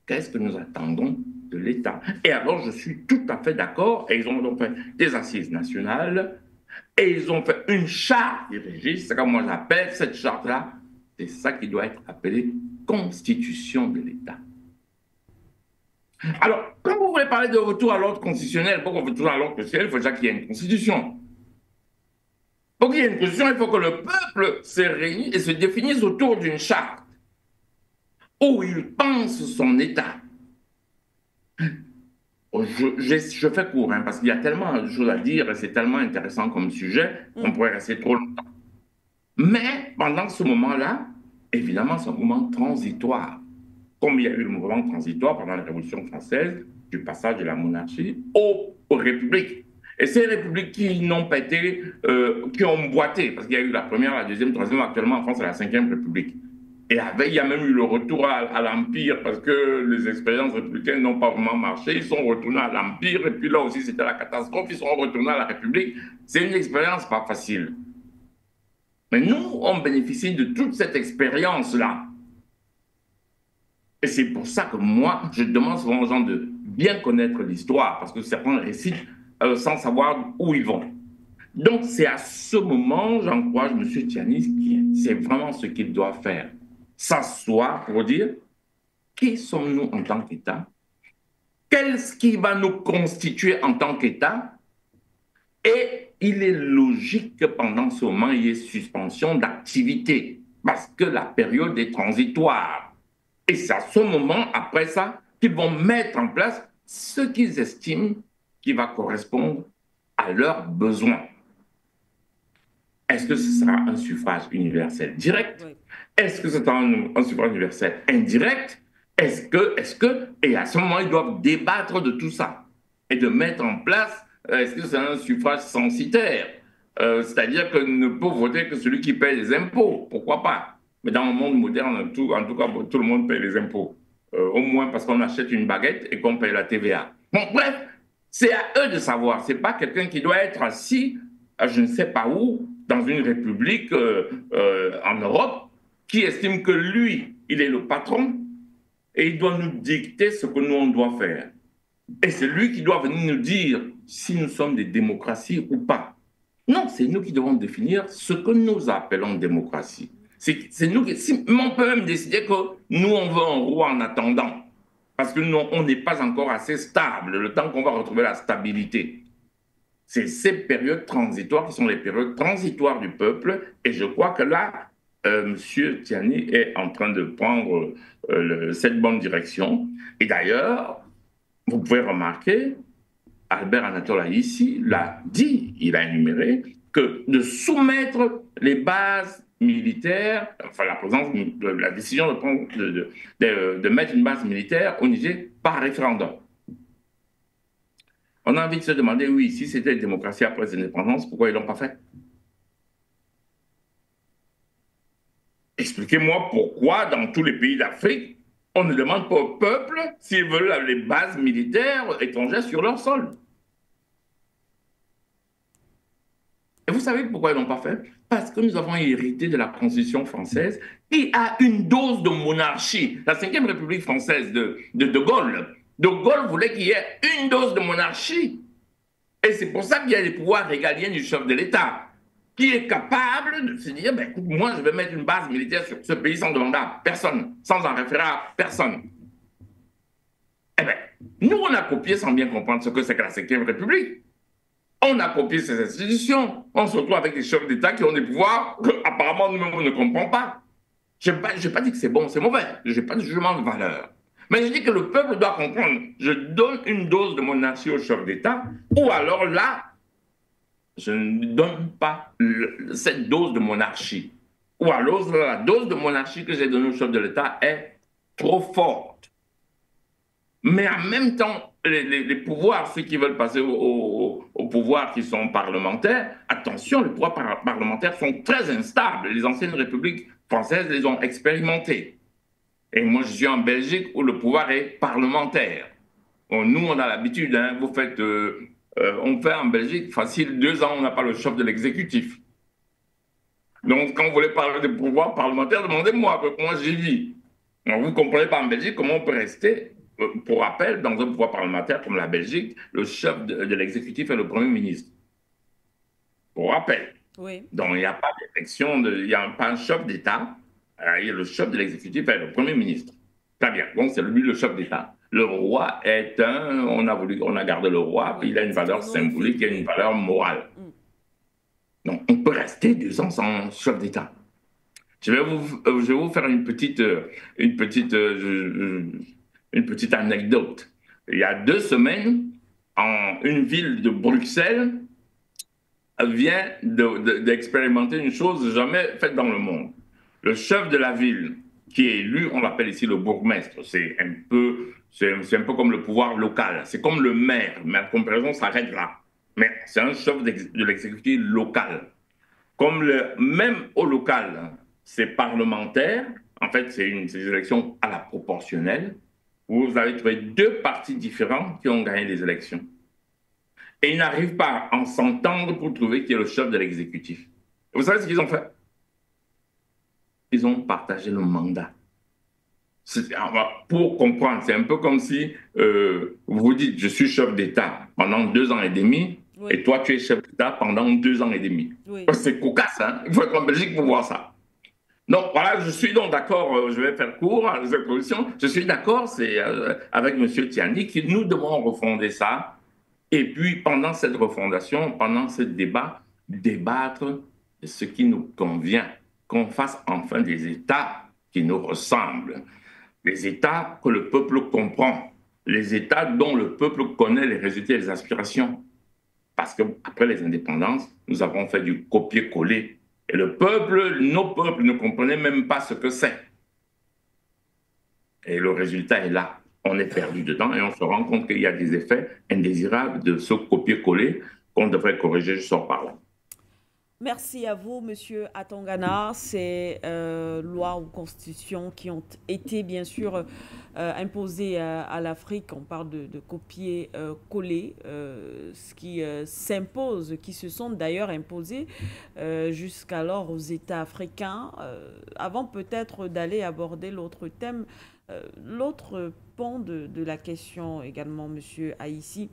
qu'est-ce que nous attendons de l'État? Et alors, je suis tout à fait d'accord, et ils ont donc fait des assises nationales, et ils ont fait une charte des registres, c'est comme moi j'appelle cette charte-là, c'est ça qui doit être appelé constitution de l'État. Alors, quand vous voulez parler de retour à l'ordre constitutionnel, pour qu'on retourne à l'ordre constitutionnel, il faut déjà qu'il y ait une constitution. Pour qu'il y ait une constitution, il faut que le peuple se réunisse et se définisse autour d'une charte où il pense son État. Je fais court, hein, parce qu'il y a tellement de choses à dire et c'est tellement intéressant comme sujet qu'on pourrait rester trop longtemps. Mais pendant ce moment-là, évidemment, c'est un moment transitoire. Comme il y a eu le mouvement transitoire pendant la Révolution française, du passage de la monarchie aux républiques. Et ces républiques qui n'ont pas été, qui ont boité, parce qu'il y a eu la première, la deuxième, la troisième, actuellement en France, c'est la cinquième république. Et avec, il y a même eu le retour à l'Empire, parce que les expériences républicaines n'ont pas vraiment marché. Ils sont retournés à l'Empire, et puis là aussi, c'était la catastrophe. Ils sont retournés à la République. C'est une expérience pas facile. Mais nous, on bénéficie de toute cette expérience-là. Et c'est pour ça que moi, je demande souvent aux gens de bien connaître l'histoire, parce que certains récitent sans savoir où ils vont. Donc, c'est à ce moment, j'encourage M. Tiani, c'est vraiment ce qu'il doit faire. S'asseoir pour dire qui sommes-nous en tant qu'État, qu'est-ce qui va nous constituer en tant qu'État, et il est logique que pendant ce moment, il y ait suspension d'activité, parce que la période est transitoire. Et c'est à ce moment, après ça, qu'ils vont mettre en place ce qu'ils estiment qui va correspondre à leurs besoins. Est-ce que ce sera un suffrage universel direct? Oui. Est-ce que c'est un suffrage universel indirect? Et à ce moment, ils doivent débattre de tout ça et de mettre en place, est-ce que c'est un suffrage censitaire? C'est-à-dire que ne peut voter que celui qui paye les impôts. Pourquoi pas? Mais dans le monde moderne, en tout cas, tout le monde paye les impôts. Au moins parce qu'on achète une baguette et qu'on paye la TVA. Bon, bref, c'est à eux de savoir. Ce n'est pas quelqu'un qui doit être assis, je ne sais pas où, dans une république en Europe, qui estime que lui, il est le patron et il doit nous dicter ce que nous, on doit faire. Et c'est lui qui doit venir nous dire si nous sommes des démocraties ou pas. Non, c'est nous qui devons définir ce que nous appelons démocratie. C'est nous qui... on peut même décider que nous, on veut un roi en attendant. Parce que nous, on n'est pas encore assez stable, le temps qu'on va retrouver la stabilité. C'est ces périodes transitoires qui sont les périodes transitoires du peuple. Et je crois que là, M. Tiani est en train de prendre cette bonne direction. Et d'ailleurs, vous pouvez remarquer, Albert Anatole ici l'a dit, il a énuméré, que de soumettre les bases militaires, enfin la décision de mettre une base militaire au Niger par référendum. On a envie de se demander, oui, si c'était une démocratie après l'indépendance, pourquoi ils ne l'ont pas fait? Expliquez-moi pourquoi, dans tous les pays d'Afrique, on ne demande pas au peuple s'ils veulent les bases militaires étrangères sur leur sol. Et vous savez pourquoi ils ne l'ont pas fait? Parce que nous avons hérité de la Constitution française qui a une dose de monarchie. La 5e République française de Gaulle. De Gaulle voulait qu'il y ait une dose de monarchie. Et c'est pour ça qu'il y a les pouvoirs régaliens du chef de l'État, qui est capable de se dire, ben, écoute, moi, je vais mettre une base militaire sur ce pays sans demander à personne, sans en référer à personne. Eh bien, nous, on a copié sans bien comprendre ce que c'est que la 5e République. On a copié ces institutions. On se retrouve avec des chefs d'État qui ont des pouvoirs qu'apparemment nous-mêmes, on ne comprend pas. Je n'ai pas dit que c'est bon, c'est mauvais. Je n'ai pas de jugement de valeur. Mais je dis que le peuple doit comprendre. Je donne une dose de monarchie au chef d'État, ou alors là, je ne donne pas cette dose de monarchie. Ou alors la dose de monarchie que j'ai donnée au chef de l'État est trop forte. Mais en même temps, les pouvoirs, ceux qui veulent passer au pouvoir qui sont parlementaires, attention, les pouvoirs parlementaires sont très instables. Les anciennes républiques françaises les ont expérimentés. Et moi, je suis en Belgique où le pouvoir est parlementaire. Bon, nous, on a l'habitude, hein, vous faites... on fait en Belgique, facile, 2 ans, on n'a pas le chef de l'exécutif. Donc, quand vous voulez parler des pouvoirs parlementaires, demandez-moi, parce que moi, j'y vis. Donc, vous ne comprenez pas en Belgique comment on peut rester, pour rappel, dans un pouvoir parlementaire comme la Belgique, le chef de l'exécutif est le Premier ministre. Pour rappel. Oui. Donc, il n'y a pas d'élection, il n'y a pas un chef d'État. Le chef de l'exécutif est le Premier ministre. Très bien. Donc, c'est lui le chef d'État. Le roi est on a gardé le roi, puis il a une valeur symbolique et une valeur morale. Donc, on peut rester 2 ans sans chef d'État. Je vais vous faire une petite anecdote. Il y a 2 semaines, une ville de Bruxelles vient d'expérimenter une chose jamais faite dans le monde. Le chef de la ville, qui est élu, on l'appelle ici le bourgmestre. C'est un peu comme le pouvoir local. C'est comme le maire, mais la comparaison s'arrête là. Mais c'est un chef de l'exécutif local. Comme même au local, c'est parlementaire. En fait, c'est des élections à la proportionnelle. Vous avez trouvé 2 partis différents qui ont gagné les élections. Et ils n'arrivent pas à s'entendre pour trouver qui est le chef de l'exécutif. Vous savez ce qu'ils ont fait? Ils ont partagé le mandat. Pour comprendre, c'est un peu comme si vous vous dites, je suis chef d'État pendant 2 ans et demi, oui. Et toi, tu es chef d'État pendant 2 ans et demi. Oui. C'est cocasse, hein? Il faut être en Belgique pour voir ça. Donc voilà, je suis donc d'accord, je vais faire court à cette position, je suis d'accord, c'est avec M. Tiani que nous devons refonder ça. Et puis, pendant cette refondation, pendant ce débat, débattre de ce qui nous convient, qu'on fasse enfin des États qui nous ressemblent, des États que le peuple comprend, les États dont le peuple connaît les résultats et les aspirations. Parce qu'après les indépendances, nous avons fait du copier-coller. Et nos peuples ne comprenaient même pas ce que c'est. Et le résultat est là. On est perdu dedans et on se rend compte qu'il y a des effets indésirables de ce copier-coller qu'on devrait corriger, je sors par là. Merci à vous, Monsieur Atangana. Ces lois ou constitutions qui ont été, bien sûr, imposées à l'Afrique. On parle de copier-coller, ce qui s'impose, qui se sont d'ailleurs imposées jusqu'alors aux États africains. Avant peut-être d'aller aborder l'autre thème, l'autre pan de la question également, Monsieur Aïssi,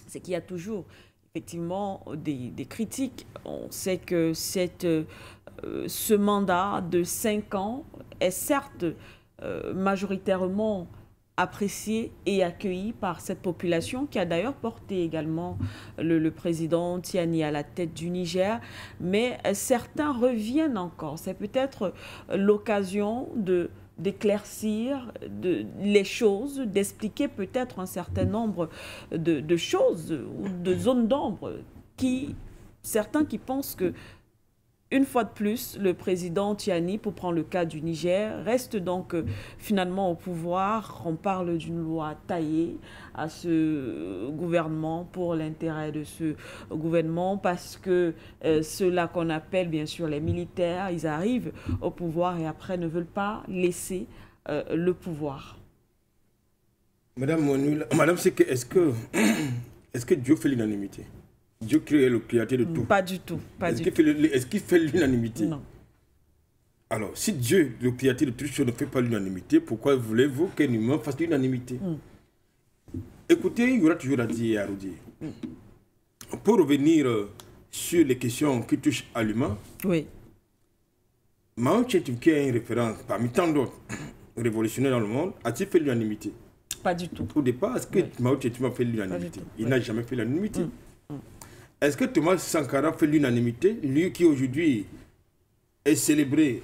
c'est qu'il y a toujours effectivement des critiques. On sait que ce mandat de 5 ans est certes majoritairement apprécié et accueilli par cette population qui a d'ailleurs porté également le président Tiani à la tête du Niger, mais certains reviennent encore. C'est peut-être l'occasion d'éclaircir les choses, d'expliquer peut-être un certain nombre de choses ou de zones d'ombre certains qui pensent que, une fois de plus, le président Tiani, pour prendre le cas du Niger, reste donc finalement au pouvoir. On parle d'une loi taillée à ce gouvernement pour l'intérêt de ce gouvernement parce que ceux-là qu'on appelle bien sûr les militaires, ils arrivent au pouvoir et après ne veulent pas laisser le pouvoir. Madame, est-ce que Dieu fait l'unanimité? Dieu crée le créateur de tout. Pas du tout. Est-ce qu'il fait l'unanimité? Non. Alors, si Dieu, le créateur de toutes choses, ne fait pas l'unanimité, pourquoi voulez-vous qu'un humain fasse l'unanimité? Écoutez, il y aura toujours à dire et à redire. Pour revenir sur les questions qui touchent à l'humain, oui. Mao Tse-tung, qui est une référence parmi tant d'autres révolutionnaires dans le monde, a-t-il fait l'unanimité? Pas du tout. Au départ, est-ce que Mao Tse-tung a fait l'unanimité? Il n'a jamais fait l'unanimité. Est-ce que Thomas Sankara fait l'unanimité? Lui qui aujourd'hui est célébré,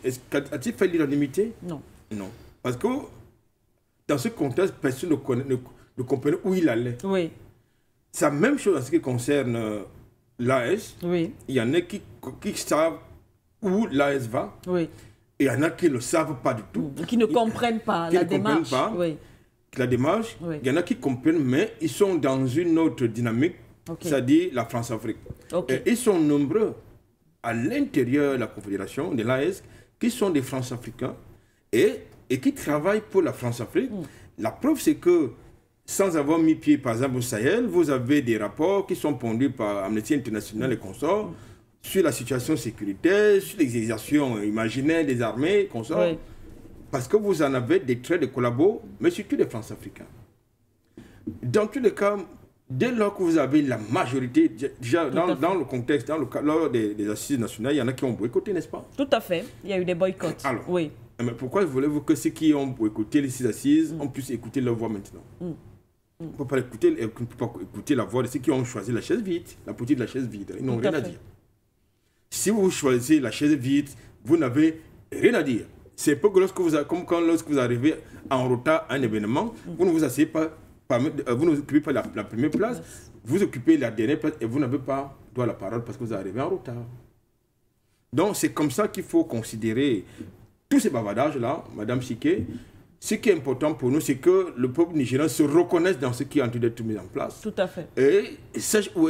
a-t-il fait l'unanimité? Non. Non. Parce que dans ce contexte, personne ne comprenait où il allait. Oui. C'est la même chose en ce qui concerne l'AS. Oui. Il y en a qui savent où l'AS va. Oui. Et il y en a qui ne le savent pas du tout. Qui ne comprennent pas la démarche. Oui. La démarche, oui. Il y en a qui comprennent, mais ils sont dans une autre dynamique. Okay. C'est-à-dire la France-Afrique. Okay. Et ils sont nombreux à l'intérieur de la Confédération, de l'AES, qui sont des France-Africains et qui travaillent pour la France-Afrique. La preuve, c'est que sans avoir mis pied, par exemple, au Sahel, vous avez des rapports qui sont pondus par Amnesty International et consorts sur la situation sécuritaire, sur l'exercition imaginaire des armées, consorts. Oui. parce que vous en avez des traits de collabo, mais surtout des France-Africains. Dans tous les cas, dès lors que vous avez la majorité, déjà dans le contexte, lors des assises nationales, il y en a qui ont boycotté, n'est-ce pas? Tout à fait. Il y a eu des boycotts. Alors, oui. Mais pourquoi voulez-vous que ceux qui ont boycotté les 6 assises on puisse écouter leur voix maintenant? On ne peut pas écouter la voix de ceux qui ont choisi la chaise vide, la politique de la chaise vide. Ils n'ont rien à dire. Si vous choisissez la chaise vide, vous n'avez rien à dire. C'est peu que lorsque vous arrivez en retard à un événement, vous ne vous asseyez pas, vous n'occupez pas la première place, vous occupez la dernière place et vous n'avez pas droit à la parole parce que vous arrivez en retard. Donc c'est comme ça qu'il faut considérer tous ces bavardages-là, Madame Siké. Ce qui est important pour nous, c'est que le peuple nigérien se reconnaisse dans ce qui est en train d'être mis en place. Tout à fait. Et sache où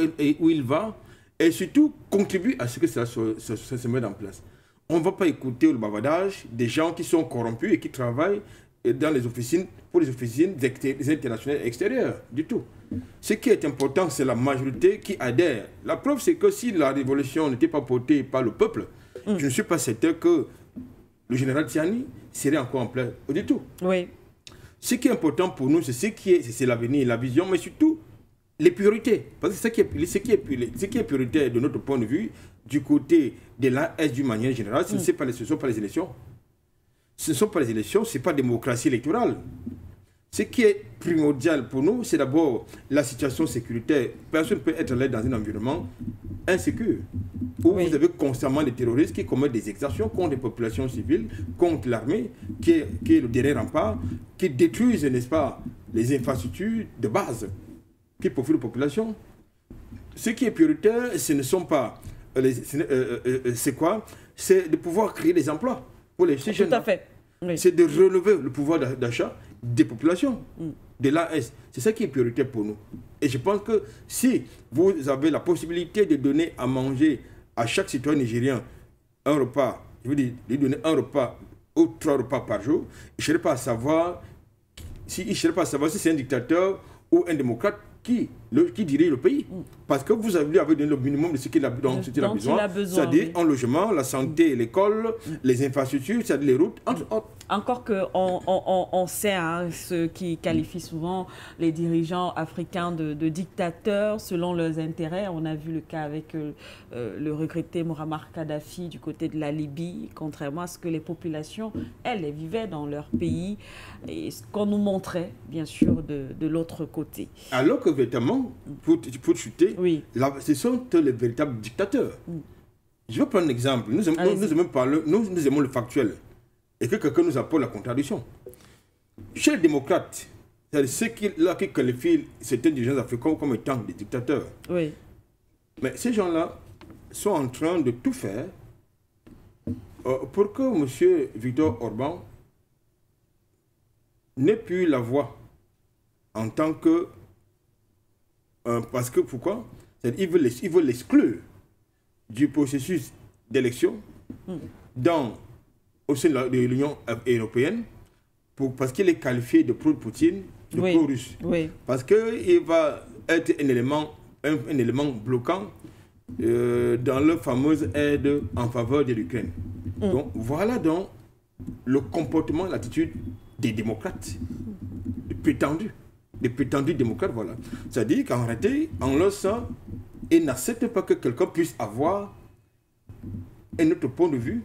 il va, et surtout contribue à ce que ça se mette en place. On ne va pas écouter le bavardage des gens qui sont corrompus et qui travaillent dans les officines, pour les officines internationales extérieures, du tout. Ce qui est important, c'est la majorité qui adhère. La preuve, c'est que si la révolution n'était pas portée par le peuple, je ne suis pas certain que le général Tiani serait encore en place du tout. Oui. Ce qui est important pour nous, c'est l'avenir, la vision, mais surtout les priorités. Parce que ce qui est prioritaire de notre point de vue, du côté de l'AS d'une manière générale, ce ne sont pas les élections. Ce ne sont pas les élections, ce n'est pas la démocratie électorale. Ce qui est primordial pour nous, c'est d'abord la situation sécuritaire. Personne ne peut être là dans un environnement insécure, où vous avez constamment des terroristes qui commettent des exactions contre les populations civiles, contre l'armée, qui est le dernier rempart, qui détruisent, n'est-ce pas, les infrastructures de base, qui profitent aux populations. Ce qui est prioritaire, ce ne sont pas... c'est quoi? C'est de pouvoir créer des emplois pour les jeunes. Tout à fait. Oui. C'est de relever le pouvoir d'achat des populations, de l'AS. C'est ça qui est prioritaire pour nous. Et je pense que si vous avez la possibilité de donner à manger à chaque citoyen nigérien un repas, je veux dire, lui donner un repas ou 3 repas par jour, il ne cherche pas à savoir si c'est un dictateur ou un démocrate qui dirige le pays. Parce que vous avez donné le minimum de ce qu'il a besoin. C'est-à-dire un logement, la santé, l'école, les infrastructures, c'est-à-dire les routes, entre autres. Encore qu'on sait ceux qui qualifient souvent les dirigeants africains de dictateurs selon leurs intérêts. On a vu le cas avec le regretté Muammar Kadhafi du côté de la Libye, contrairement à ce que les populations, elles vivaient dans leur pays et ce qu'on nous montrait, bien sûr, de l'autre côté. Alors que véritablement, pour chuter, ce sont les véritables dictateurs. Je vais prendre un exemple. Nous aimons le factuel. Et que quelqu'un nous apporte la contradiction. Chez les démocrates, c'est ceux qui qualifient certains dirigeants africains comme étant des dictateurs. Oui. Mais ces gens-là sont en train de tout faire pour que M. Victor Orban n'ait plus la voix en tant que... parce que pourquoi? Il veut l'exclure du processus d'élection au sein de l'Union européenne, parce qu'il est qualifié de pro-Poutine, de pro-russe. Oui. Parce qu'il va être un élément bloquant dans leur fameuse aide en faveur de l'Ukraine. Donc voilà donc le comportement, l'attitude des démocrates, des prétendus démocrates, voilà. C'est-à-dire qu'en réalité, en leur sein, ils n'acceptent pas que quelqu'un puisse avoir un autre point de vue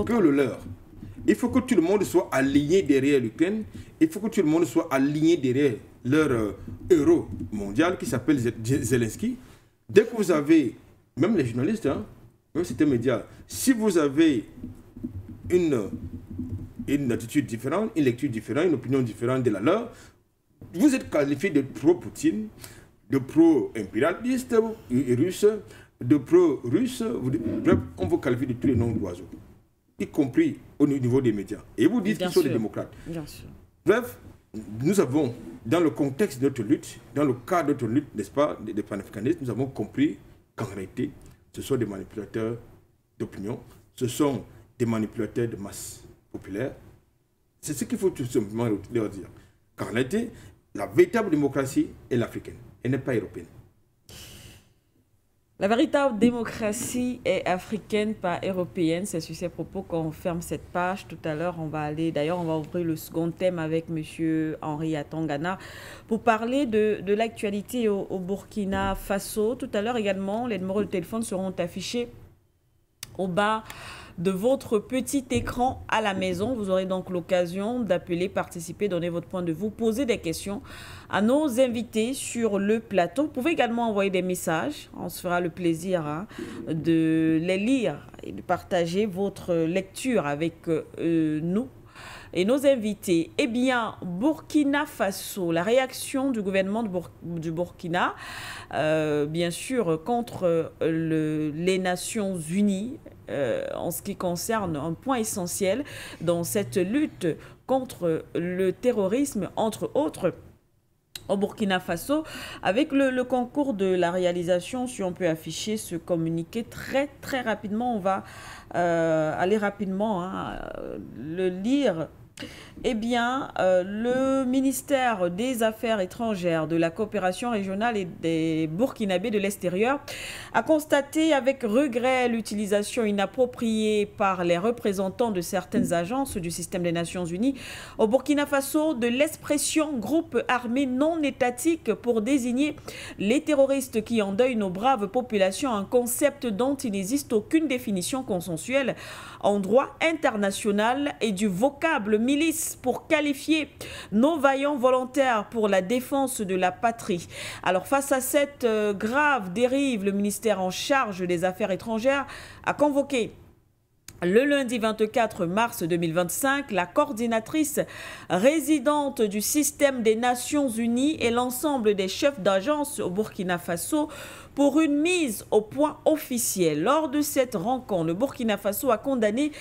que le leur. Il faut que tout le monde soit aligné derrière l'Ukraine. Il faut que tout le monde soit aligné derrière leur héros mondial qui s'appelle Zelensky. Dès que vous avez, même les journalistes, même certains médias, si vous avez une attitude différente, une lecture différente, une opinion différente de la leur, vous êtes qualifié de pro-Poutine, de pro-impérialiste russe, de pro-russe. Bref, on vous qualifie de tous les noms d'oiseaux, y compris au niveau des médias. Et vous dites qu'ils sont des démocrates. Bien sûr. Bref, nous avons, dans le contexte de notre lutte, dans le cadre de notre lutte, n'est-ce pas, des panafricanistes, nous avons compris qu'en réalité, ce sont des manipulateurs d'opinion, ce sont des manipulateurs de masse populaire. C'est ce qu'il faut tout simplement leur dire. Qu'en réalité, la véritable démocratie est l'africaine, elle n'est pas européenne. La véritable démocratie est africaine, pas européenne. C'est sur ces propos qu'on ferme cette page. Tout à l'heure, on va aller, d'ailleurs, on va ouvrir le second thème avec M. Henri Atangana pour parler de l'actualité au Burkina Faso. Tout à l'heure également, les numéros de téléphone seront affichés au bas de votre petit écran à la maison. Vous aurez donc l'occasion d'appeler, participer, donner votre point de vue, poser des questions à nos invités sur le plateau. Vous pouvez également envoyer des messages. On se fera le plaisir de les lire et de partager votre lecture avec nous et nos invités. Eh bien, Burkina Faso, la réaction du gouvernement du Burkina, bien sûr, contre les Nations Unies, en ce qui concerne un point essentiel dans cette lutte contre le terrorisme, entre autres, au Burkina Faso, avec le concours de la réalisation. Si on peut afficher ce communiqué très rapidement, on va aller rapidement le lire. Eh bien, le ministère des Affaires étrangères, de la coopération régionale et des Burkinabés de l'extérieur a constaté avec regret l'utilisation inappropriée par les représentants de certaines agences du système des Nations Unies au Burkina Faso de l'expression groupe armé non étatique pour désigner les terroristes qui endeuillent nos braves populations, un concept dont il n'existe aucune définition consensuelle en droit international, et du vocable milice pour qualifier nos vaillants volontaires pour la défense de la patrie. Alors face à cette grave dérive, le ministère en charge des Affaires étrangères a convoqué le lundi 24 mars 2025, la coordinatrice résidente du système des Nations Unies et l'ensemble des chefs d'agence au Burkina Faso pour une mise au point officielle. Lors de cette rencontre, le Burkina Faso a condamné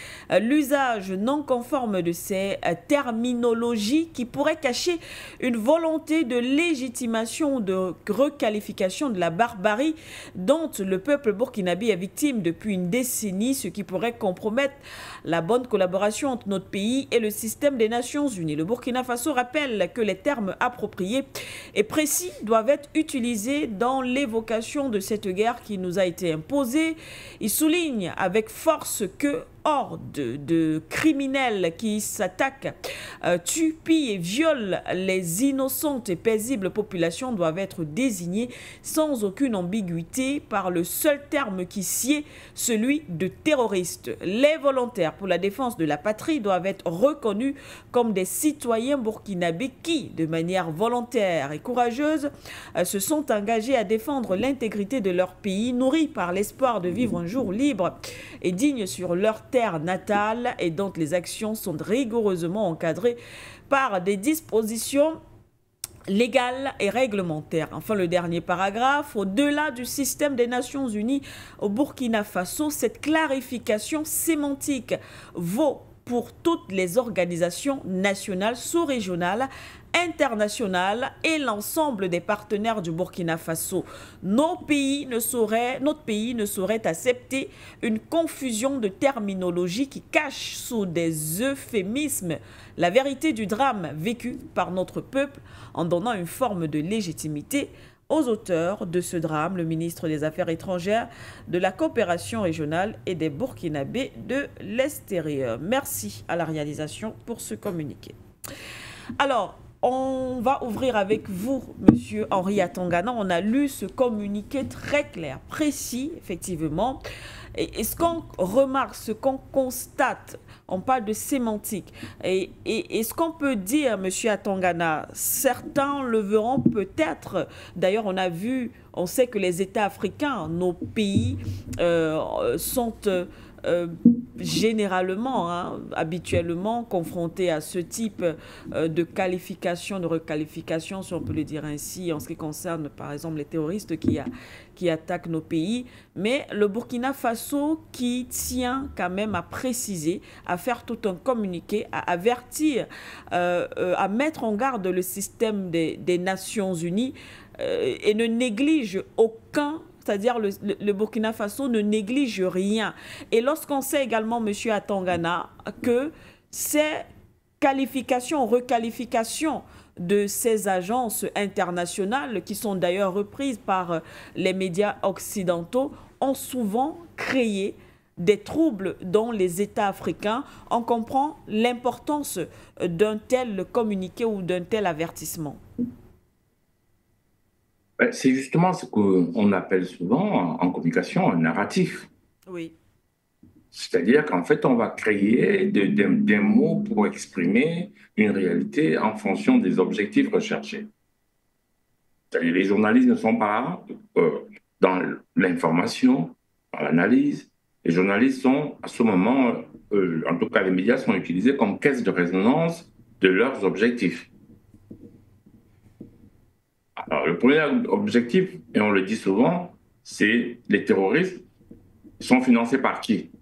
l'usage non conforme de ces terminologies qui pourraient cacher une volonté de légitimation, de requalification de la barbarie dont le peuple burkinabé est victime depuis une décennie, ce qui pourrait compromettre la bonne collaboration entre notre pays et le système des Nations Unies. Le Burkina Faso rappelle que les termes appropriés et précis doivent être utilisés dans l'évocation de cette guerre qui nous a été imposée. Il souligne avec force que hordes de criminels qui s'attaquent, tuent, pillent et violent les innocentes et paisibles populations doivent être désignés sans aucune ambiguïté par le seul terme qui sied, celui de terroristes. Les volontaires pour la défense de la patrie doivent être reconnus comme des citoyens burkinabés qui, de manière volontaire et courageuse, se sont engagés à défendre l'intégrité de leur pays, nourris par l'espoir de vivre un jour libre et digne sur leur terre natale, et dont les actions sont rigoureusement encadrées par des dispositions légales et réglementaires. Enfin, le dernier paragraphe, au-delà du système des Nations Unies au Burkina Faso, cette clarification sémantique vaut pour toutes les organisations nationales, sous-régionales, internationales et l'ensemble des partenaires du Burkina Faso. Notre pays ne saurait accepter une confusion de terminologie qui cache sous des euphémismes la vérité du drame vécu par notre peuple en donnant une forme de légitimité aux auteurs de ce drame, le ministre des Affaires étrangères, de la coopération régionale et des Burkinabés de l'extérieur. Merci à la réalisation pour ce communiqué. Alors, on va ouvrir avec vous, Monsieur Henri Atangana. On a lu ce communiqué très clair, précis, effectivement. Et ce qu'on remarque, ce qu'on constate, on parle de sémantique. Et ce qu'on peut dire, Monsieur Atangana, certains le verront peut-être. D'ailleurs, on sait que les États africains, nos pays, sont généralement, habituellement confrontés à ce type de qualification, de requalification, si on peut le dire ainsi, en ce qui concerne par exemple les terroristes qui attaquent nos pays. Mais le Burkina Faso qui tient quand même à préciser, à faire tout un communiqué, à avertir, à mettre en garde le système des Nations Unies et ne néglige aucun. C'est-à-dire le Burkina Faso ne néglige rien. Et lorsqu'on sait également, Monsieur Atangana, que c'est qualification, requalification de ces agences internationales, qui sont d'ailleurs reprises par les médias occidentaux, ont souvent créé des troubles dans les États africains. On comprend l'importance d'un tel communiqué ou d'un tel avertissement. C'est justement ce qu'on appelle souvent en communication un narratif. Oui. C'est-à-dire qu'en fait, on va créer des mots pour exprimer une réalité en fonction des objectifs recherchés. C'est-à-dire les journalistes ne sont pas dans l'information, dans l'analyse. Les journalistes sont, à ce moment, en tout cas les médias sont utilisés comme caisse de résonance de leurs objectifs. Alors, le premier objectif, et on le dit souvent, c'est les terroristes sont financés par qui?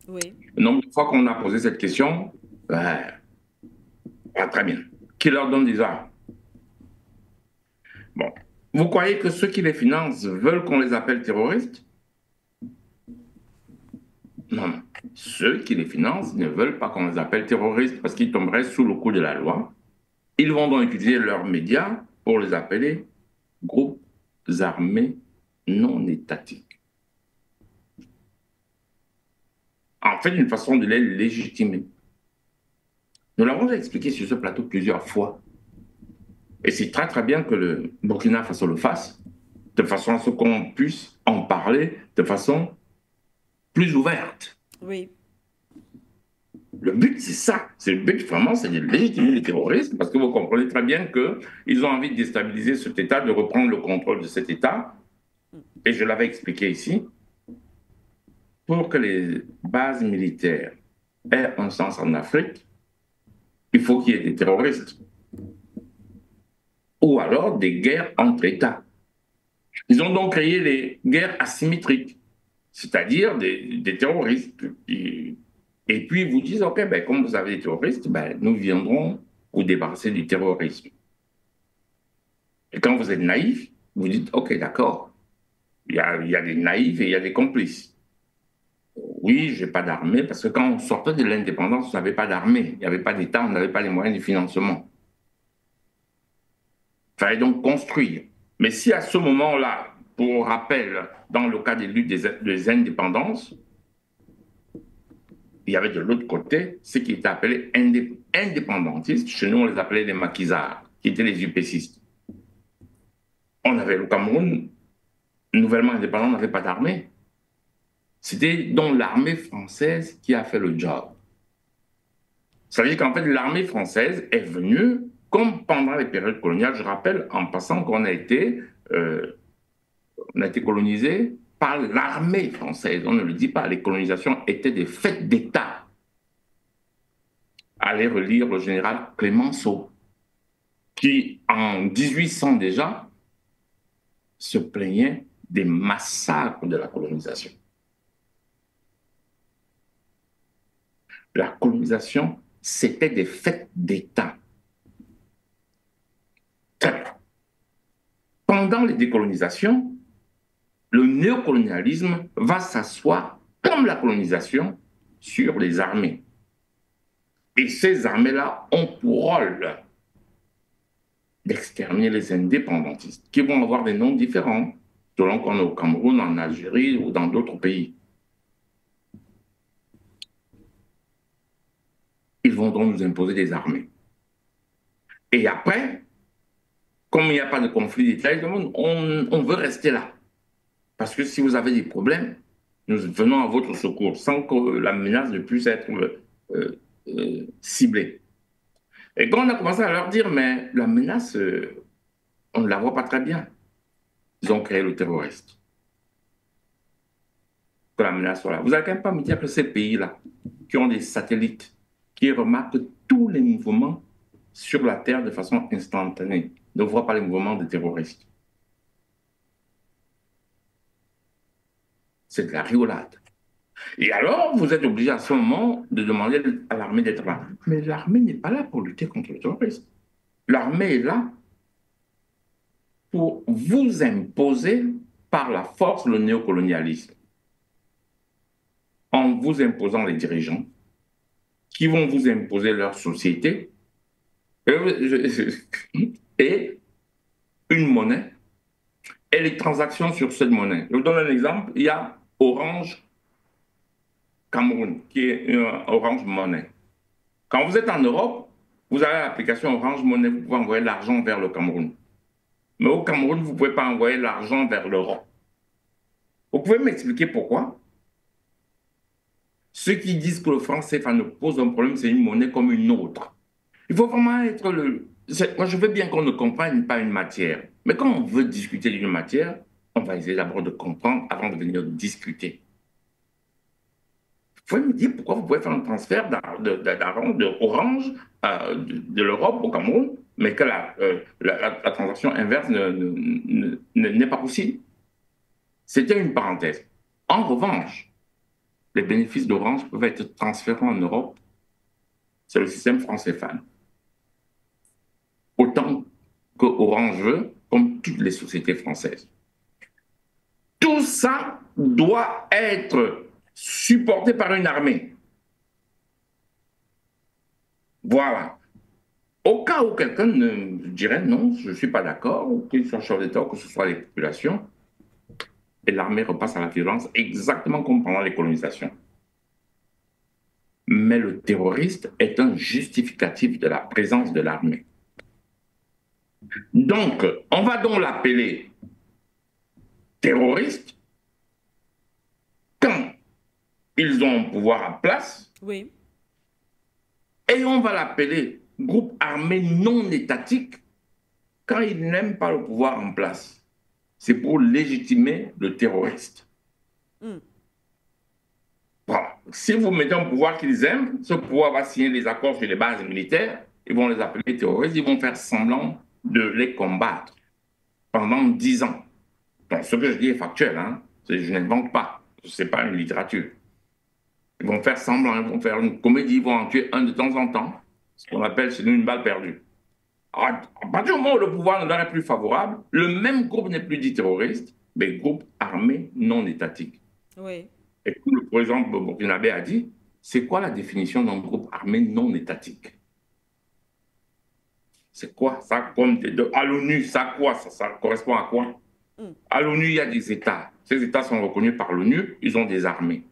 Oui. Le nombre de fois qu'on a posé cette question, pas très bien. Qui leur donne des armes? Bon. Vous croyez que ceux qui les financent veulent qu'on les appelle terroristes? Non. Ceux qui les financent ne veulent pas qu'on les appelle terroristes parce qu'ils tomberaient sous le coup de la loi. Ils vont donc utiliser leurs médias pour les appeler groupes armés non étatiques. En fait, une façon de les légitimer. Nous l'avons expliqué sur ce plateau plusieurs fois. Et c'est très très bien que le Burkina Faso le fasse, de façon à ce qu'on puisse en parler de façon plus ouverte. Oui. Le but, c'est ça. C'est le but, vraiment, c'est de légitimer les terroristes, parce que vous comprenez très bien qu'ils ont envie de déstabiliser cet État, de reprendre le contrôle de cet État. Et je l'avais expliqué ici. Pour que les bases militaires aient un sens en Afrique, il faut qu'il y ait des terroristes. Ou alors des guerres entre États. Ils ont donc créé les guerres asymétriques, c'est-à-dire des terroristes. Et puis, ils vous disent, OK, ben, comme vous avez des terroristes, ben, nous viendrons vous débarrasser du terrorisme. Et quand vous êtes naïf, vous dites, OK, d'accord, il y a des naïfs et il y a des complices. Oui, je n'ai pas d'armée, parce que quand on sortait de l'indépendance, on n'avait pas d'armée, il n'y avait pas d'État, on n'avait pas les moyens de financement. Il fallait donc construire. Mais si à ce moment-là, pour rappel, dans le cas des luttes des indépendances, il y avait de l'autre côté ceux qui étaient appelés indépendantistes. Chez nous, on les appelait les maquisards, qui étaient les UPCistes. On avait le Cameroun, nouvellement indépendant, n'avait pas d'armée. C'était donc l'armée française qui a fait le job. Ça veut dire qu'en fait, l'armée française est venue, comme pendant les périodes coloniales, je rappelle en passant qu'on a été colonisé par l'armée française. On ne le dit pas, les colonisations étaient des faits d'État. Allez relire le général Clémenceau, qui en 1800 déjà se plaignait des massacres de la colonisation. La colonisation, c'était des faits d'État. Pendant les décolonisations, le néocolonialisme va s'asseoir, comme la colonisation, sur les armées. Et ces armées-là ont pour rôle d'exterminer les indépendantistes, qui vont avoir des noms différents, selon qu'on est au Cameroun, en Algérie ou dans d'autres pays. Ils vont donc nous imposer des armées. Et après, comme il n'y a pas de conflit d'État, on veut rester là. Parce que si vous avez des problèmes, nous venons à votre secours sans que la menace ne puisse être ciblée. Et quand on a commencé à leur dire, mais la menace, on ne la voit pas très bien, ils ont créé le terroriste. Que la menace soit là. Vous n'allez quand même pas me dire que ces pays-là, qui ont des satellites, qui remarquent tous les mouvements sur la Terre de façon instantanée, ne voient pas les mouvements des terroristes. C'est de la rigolade. Et alors, vous êtes obligé à ce moment de demander à l'armée d'être là. Mais l'armée n'est pas là pour lutter contre le terrorisme. L'armée est là pour vous imposer par la force le néocolonialisme. En vous imposant les dirigeants, qui vont vous imposer leur société et une monnaie et les transactions sur cette monnaie. Je vous donne un exemple. Il y a Orange Cameroun, qui est Orange Money. Quand vous êtes en Europe, vous avez l'application Orange Money, vous pouvez envoyer l'argent vers le Cameroun. Mais au Cameroun, vous ne pouvez pas envoyer l'argent vers l'Europe. Vous pouvez m'expliquer pourquoi? Ceux qui disent que le franc CFA ne pose un problème, c'est une monnaie comme une autre. Il faut vraiment être le... Moi, je veux bien qu'on ne comprenne pas une matière. Mais quand on veut discuter d'une matière, on va essayer d'abord de comprendre avant de venir discuter. Vous pouvez me dire pourquoi vous pouvez faire un transfert d'argent d'Orange de l'Europe au Cameroun, mais que la transaction inverse n'est pas possible. C'était une parenthèse. En revanche, les bénéfices d'Orange peuvent être transférés en Europe. C'est le système franc CFA. Autant que Orange veut, comme toutes les sociétés françaises. Tout ça doit être supporté par une armée. Voilà. Au cas où quelqu'un dirait non, je ne suis pas d'accord, ou qu'il soit chef d'État, ou que ce soit les populations, et l'armée repasse à la violence exactement comme pendant les colonisations. Mais le terroriste est un justificatif de la présence de l'armée. Donc, on va donc l'appeler terroriste quand ils ont un pouvoir en place. Oui. Et on va l'appeler groupe armé non étatique quand ils n'aiment pas le pouvoir en place. C'est pour légitimer le terroriste. Voilà. Si vous mettez un pouvoir qu'ils aiment, ce pouvoir va signer des accords sur les bases militaires, ils vont les appeler terroristes, ils vont faire semblant de les combattre pendant 10 ans. Donc, ce que je dis est factuel, hein? Je n'invente pas, ce n'est pas une littérature. Ils vont faire semblant, ils vont faire une comédie, ils vont en tuer un de temps en temps, ce qu'on appelle chez nous une balle perdue. Alors, à partir du moment où le pouvoir ne leur est plus favorable, le même groupe n'est plus dit terroriste, mais groupe armé non étatique. Oui. Et comme le président burkinabé a dit, c'est quoi la définition d'un groupe armé non étatique? C'est quoi ça? À l'ONU, ça quoi? Ça correspond à quoi? À l'ONU, il y a des États. Ces États sont reconnus par l'ONU, ils ont des armées.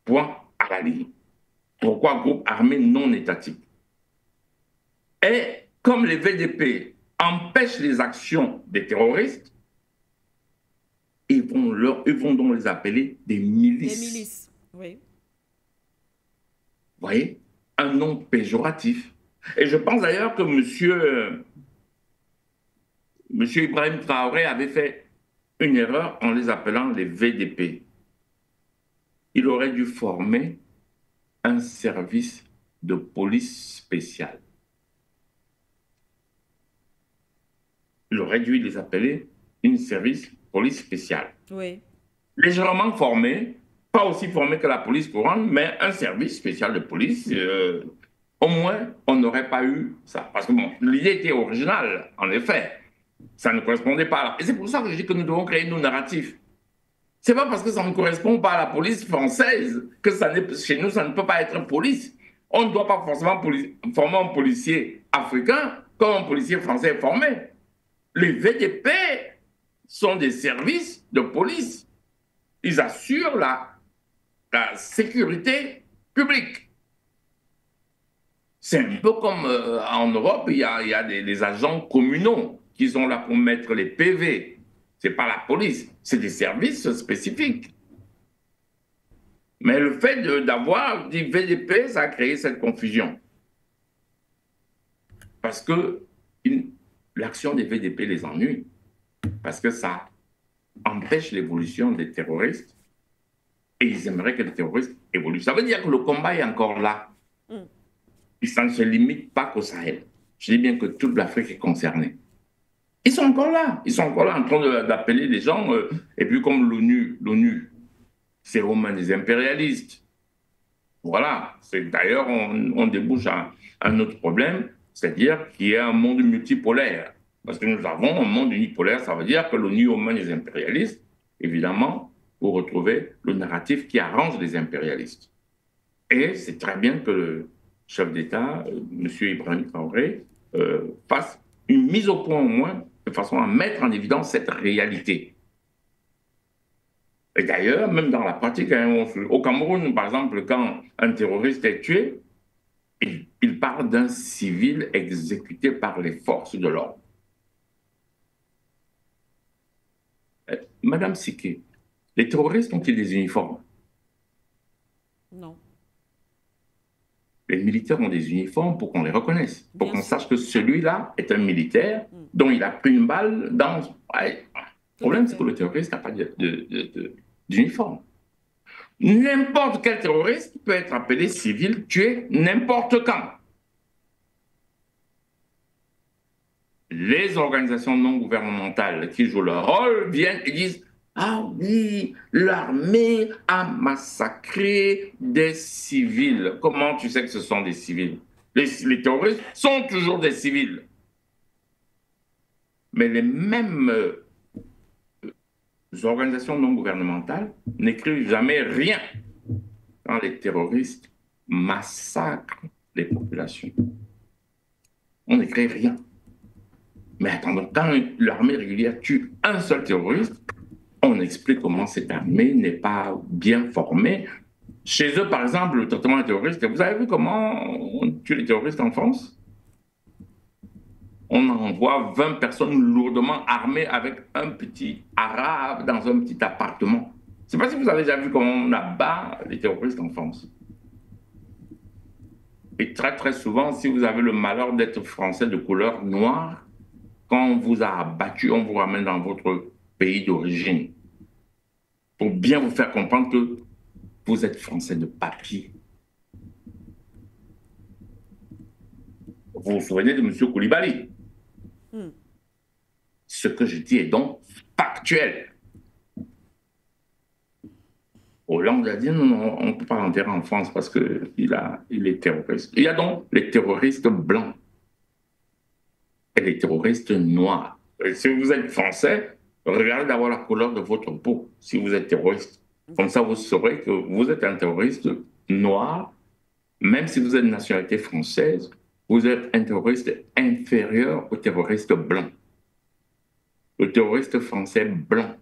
Point à la ligne. Pourquoi groupe armé non étatique? Et comme les VDP empêchent les actions des terroristes, ils vont donc les appeler des milices. Des milices, oui. Vous voyez? Un nom péjoratif. Et je pense d'ailleurs que monsieur Ibrahim Traoré avait fait une erreur en les appelant les VDP. Il aurait dû former un service de police spéciale. Il aurait dû les appeler un service police spéciale. Oui. Légèrement formé, pas aussi formé que la police couronne, mais un service spécial de police. Au moins, on n'aurait pas eu ça. Parce que bon, l'idée était originale, en effet. Ça ne correspondait pas à la... Et c'est pour ça que je dis que nous devons créer nos narratifs. C'est pas parce que ça ne correspond pas à la police française que chez nous, ça ne peut pas être police. On ne doit pas forcément former un policier africain comme un policier français est formé. Les VDP sont des services de police. Ils assurent la sécurité publique. C'est un peu comme en Europe, il y a des agents communaux qui sont là pour mettre les PV. Ce n'est pas la police, c'est des services spécifiques. Mais le fait d'avoir dit VDP, ça a créé cette confusion. Parce que l'action des VDP les ennuie. Parce que ça empêche l'évolution des terroristes. Et ils aimeraient que les terroristes évoluent. Ça veut dire que le combat est encore là. Et ça ne se limite pas qu'au Sahel. Je dis bien que toute l'Afrique est concernée. Ils sont encore là. Ils sont encore là en train d'appeler les gens. Et puis comme l'ONU, c'est aux mains des impérialistes. Voilà. D'ailleurs, on débouche à un autre problème, c'est-à-dire qu'il y a un monde multipolaire. Parce que nous avons un monde unipolaire, ça veut dire que l'ONU aux mains des impérialistes, évidemment, pour retrouver le narratif qui arrange les impérialistes. Et c'est très bien que le chef d'État, M. Ibrahim Traoré, fasse une mise au point au moins, de façon à mettre en évidence cette réalité. Et d'ailleurs, même dans la pratique, hein, au Cameroun, par exemple, quand un terroriste est tué, il parle d'un civil exécuté par les forces de l'ordre. Madame Siké, les terroristes ont-ils des uniformes? Non. Les militaires ont des uniformes pour qu'on les reconnaisse, pour qu'on sache que celui-là est un militaire dont il a pris une balle dans... Ouais. Le problème, c'est que le terroriste n'a pas d'uniforme. N'importe quel terroriste peut être appelé civil, tué n'importe quand. Les organisations non gouvernementales qui jouent leur rôle viennent et disent « Ah oui, l'armée a massacré des civils. » Comment tu sais que ce sont des civils? Les terroristes sont toujours des civils. Mais les mêmes organisations non gouvernementales n'écrivent jamais rien quand les terroristes massacrent les populations. On n'écrit rien. Mais attendons, quand l'armée régulière tue un seul terroriste, on explique comment cette armée n'est pas bien formée. Chez eux, par exemple, le traitement des terroristes, vous avez vu comment on tue les terroristes en France? On envoie 20 personnes lourdement armées avec un petit arabe dans un petit appartement. Je ne sais pas si vous avez déjà vu comment on abat les terroristes en France. Et très très souvent, si vous avez le malheur d'être français de couleur noire, quand on vous a abattu, on vous ramène dans votre pays d'origine pour bien vous faire comprendre que vous êtes français de papier. Vous vous souvenez de M. Koulibaly? Ce que je dis est donc factuel. Hollande a dit non, non, on ne peut pas l'enterrer en France parce qu'il est terroriste. Il y a donc les terroristes blancs et les terroristes noirs. Et si vous êtes français, regardez d'abord la couleur de votre peau si vous êtes terroriste. Comme ça, vous saurez que vous êtes un terroriste noir, même si vous êtes de nationalité française, vous êtes un terroriste inférieur au terroriste blanc. Le terroriste français blanc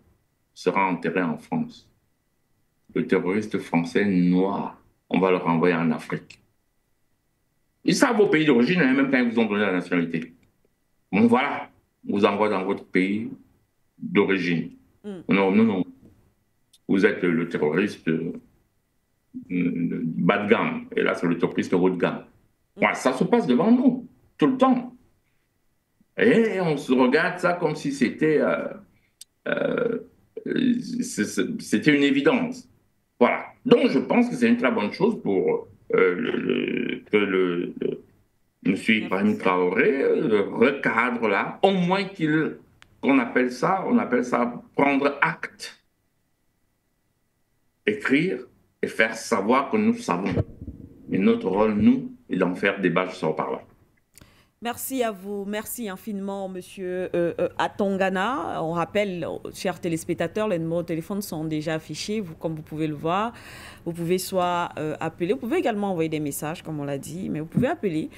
sera enterré en France. Le terroriste français noir, on va le renvoyer en Afrique. Ils savent vos pays d'origine, hein, même quand ils vous ont donné la nationalité. Bon, voilà, on vous envoie dans votre pays d'origine. Non, non, non. Vous êtes le terroriste bas de gamme. Et là, c'est le terroriste haut de gamme. Ouais, ça se passe devant nous, tout le temps. Et on se regarde ça comme si c'était une évidence. Voilà. Donc, je pense que c'est une très bonne chose pour que M. Ibrahim Traoré recadre là, au moins qu'on appelle ça prendre acte. Écrire et faire savoir que nous savons. Et notre rôle, nous, est d'en faire débat sur par là. Merci à vous, merci infiniment, monsieur Atongana. On rappelle, chers téléspectateurs, les numéros de téléphone sont déjà affichés, comme vous pouvez le voir. Vous pouvez soit appeler, vous pouvez également envoyer des messages, comme on l'a dit, mais vous pouvez appeler,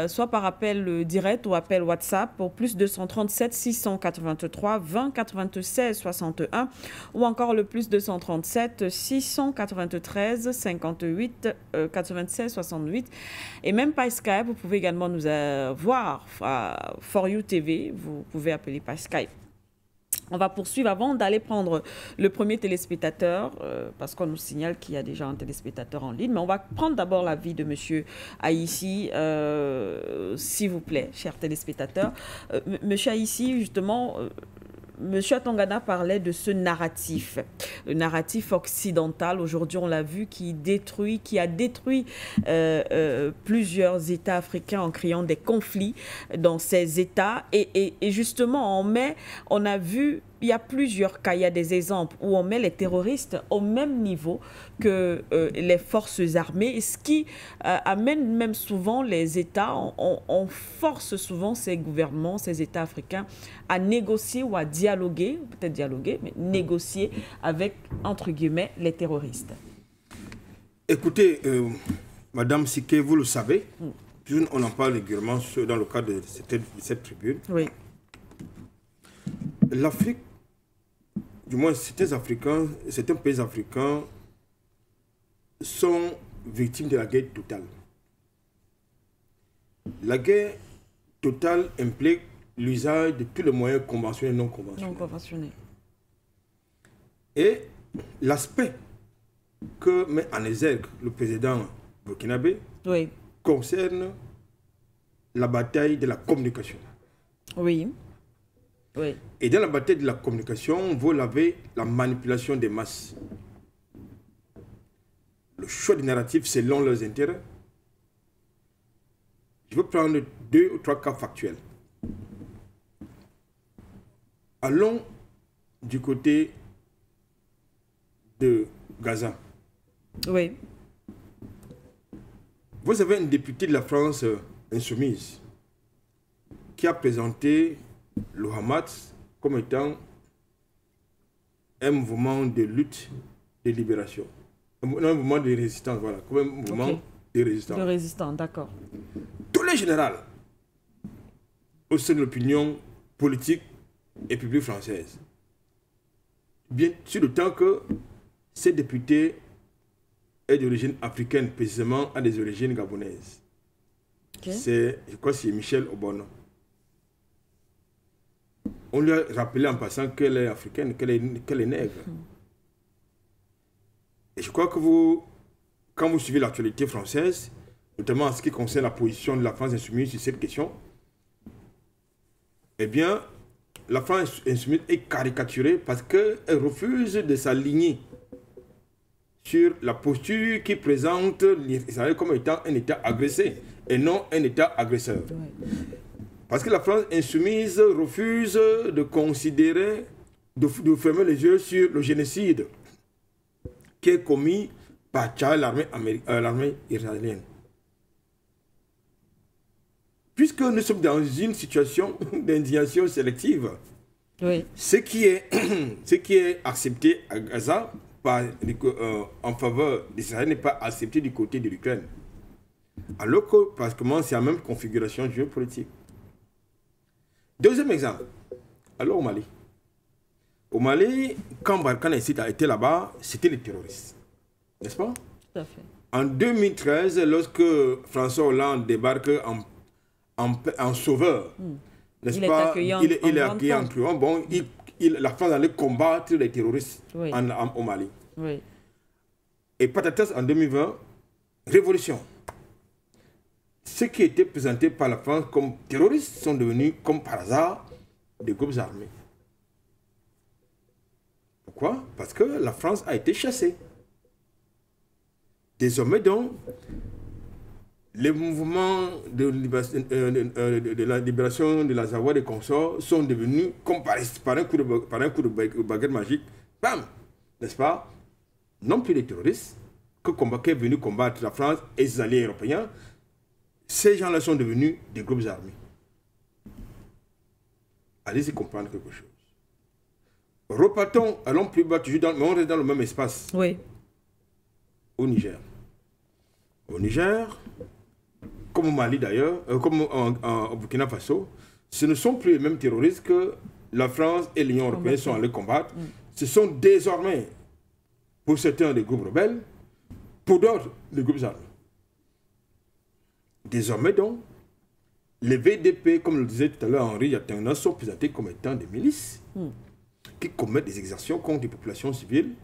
soit par appel direct ou appel WhatsApp au plus 237 683 20 96 61 ou encore le plus 237 693 58 96 68. Et même par Skype, vous pouvez également nous voir à For You TV, vous pouvez appeler par Skype. On va poursuivre avant d'aller prendre le premier téléspectateur, parce qu'on nous signale qu'il y a déjà un téléspectateur en ligne. Mais on va prendre d'abord l'avis de M. Aïssi, s'il vous plaît, chers téléspectateurs. M. Aïssi, justement, M. Atongana parlait de ce narratif, le narratif occidental, aujourd'hui on l'a vu, qui a détruit plusieurs États africains en créant des conflits dans ces États. Et justement, on a vu, il y a plusieurs cas, il y a des exemples où on met les terroristes au même niveau que les forces armées, ce qui amène même souvent les États, on force souvent ces gouvernements, ces États africains à négocier ou à dialoguer, peut-être dialoguer, mais négocier avec, entre guillemets, les terroristes. Écoutez, Madame Siké, vous le savez, on en parle régulièrement dans le cadre de cette tribune. Oui. L'Afrique, du moins certains pays africains sont victimes de la guerre totale. La guerre totale implique l'usage de tous les moyens conventionnels et non conventionnels. Et l'aspect que met en exergue le président burkinabé concerne la bataille de la communication. Oui. Oui. Et dans la bataille de la communication, vous l'avez, la manipulation des masses. Le choix des narratifs selon leurs intérêts. Je vais prendre 2 ou 3 cas factuels. Allons du côté de Gaza. Oui. Vous avez une députée de la France insoumise qui a présenté le Hamas comme étant un mouvement de lutte, de libération. Un mouvement de résistance, voilà. Comme un mouvement de résistance. De résistance, d'accord. Tous les généraux au sein de l'opinion politique et publique française, bien sur le temps que ces députés est d'origine africaine, précisément à des origines gabonaises. Je crois que c'est Michel Obono. On lui a rappelé en passant qu'elle est africaine, qu'elle est nègre. Et je crois que quand vous suivez l'actualité française, notamment en ce qui concerne la position de la France insoumise sur cette question, eh bien, la France insoumise est caricaturée parce qu'elle refuse de s'aligner sur la posture qui présente l'Israël comme étant un État agressé et non un État agresseur. Parce que la France insoumise refuse de considérer, de fermer les yeux sur le génocide qui est commis par l'armée israélienne. Puisque nous sommes dans une situation d'indignation sélective, ce qui est accepté à Gaza en faveur d'Israël n'est pas accepté du côté de l'Ukraine. Alors que, pratiquement, c'est la même configuration géopolitique. Deuxième exemple, alors au Mali. Au Mali, quand Barkhane était là-bas, c'était les terroristes. N'est-ce pas? Tout à fait. En 2013, lorsque François Hollande débarque en sauveur, n'est-ce pas? Il est accueilli en truand. Bon, la France allait combattre les terroristes au Mali. Oui. Et patatas, en 2020, révolution. Ceux qui étaient présentés par la France comme terroristes sont devenus, comme par hasard, des groupes armés. Pourquoi? Parce que la France a été chassée. Désormais, donc, les mouvements de la libération de la Zawa des consorts sont devenus, comme par un coup de baguette magique, bam, n'est-ce pas? Non plus les terroristes qui est venu combattre la France et ses alliés européens. Ces gens-là sont devenus des groupes armés. Allez-y comprendre quelque chose. Repartons, allons plus bas, mais on reste dans le même espace. Oui. Au Niger. Au Niger, comme au Mali d'ailleurs, comme au Burkina Faso, ce ne sont plus les mêmes terroristes que la France et l'Union européenne sont allés combattre. Ce sont désormais, pour certains, des groupes rebelles, pour d'autres, des groupes armés. Désormais donc, les VDP, comme le disait tout à l'heure Henri Yatenna, sont présentés comme étant des milices qui commettent des exactions contre des populations civiles.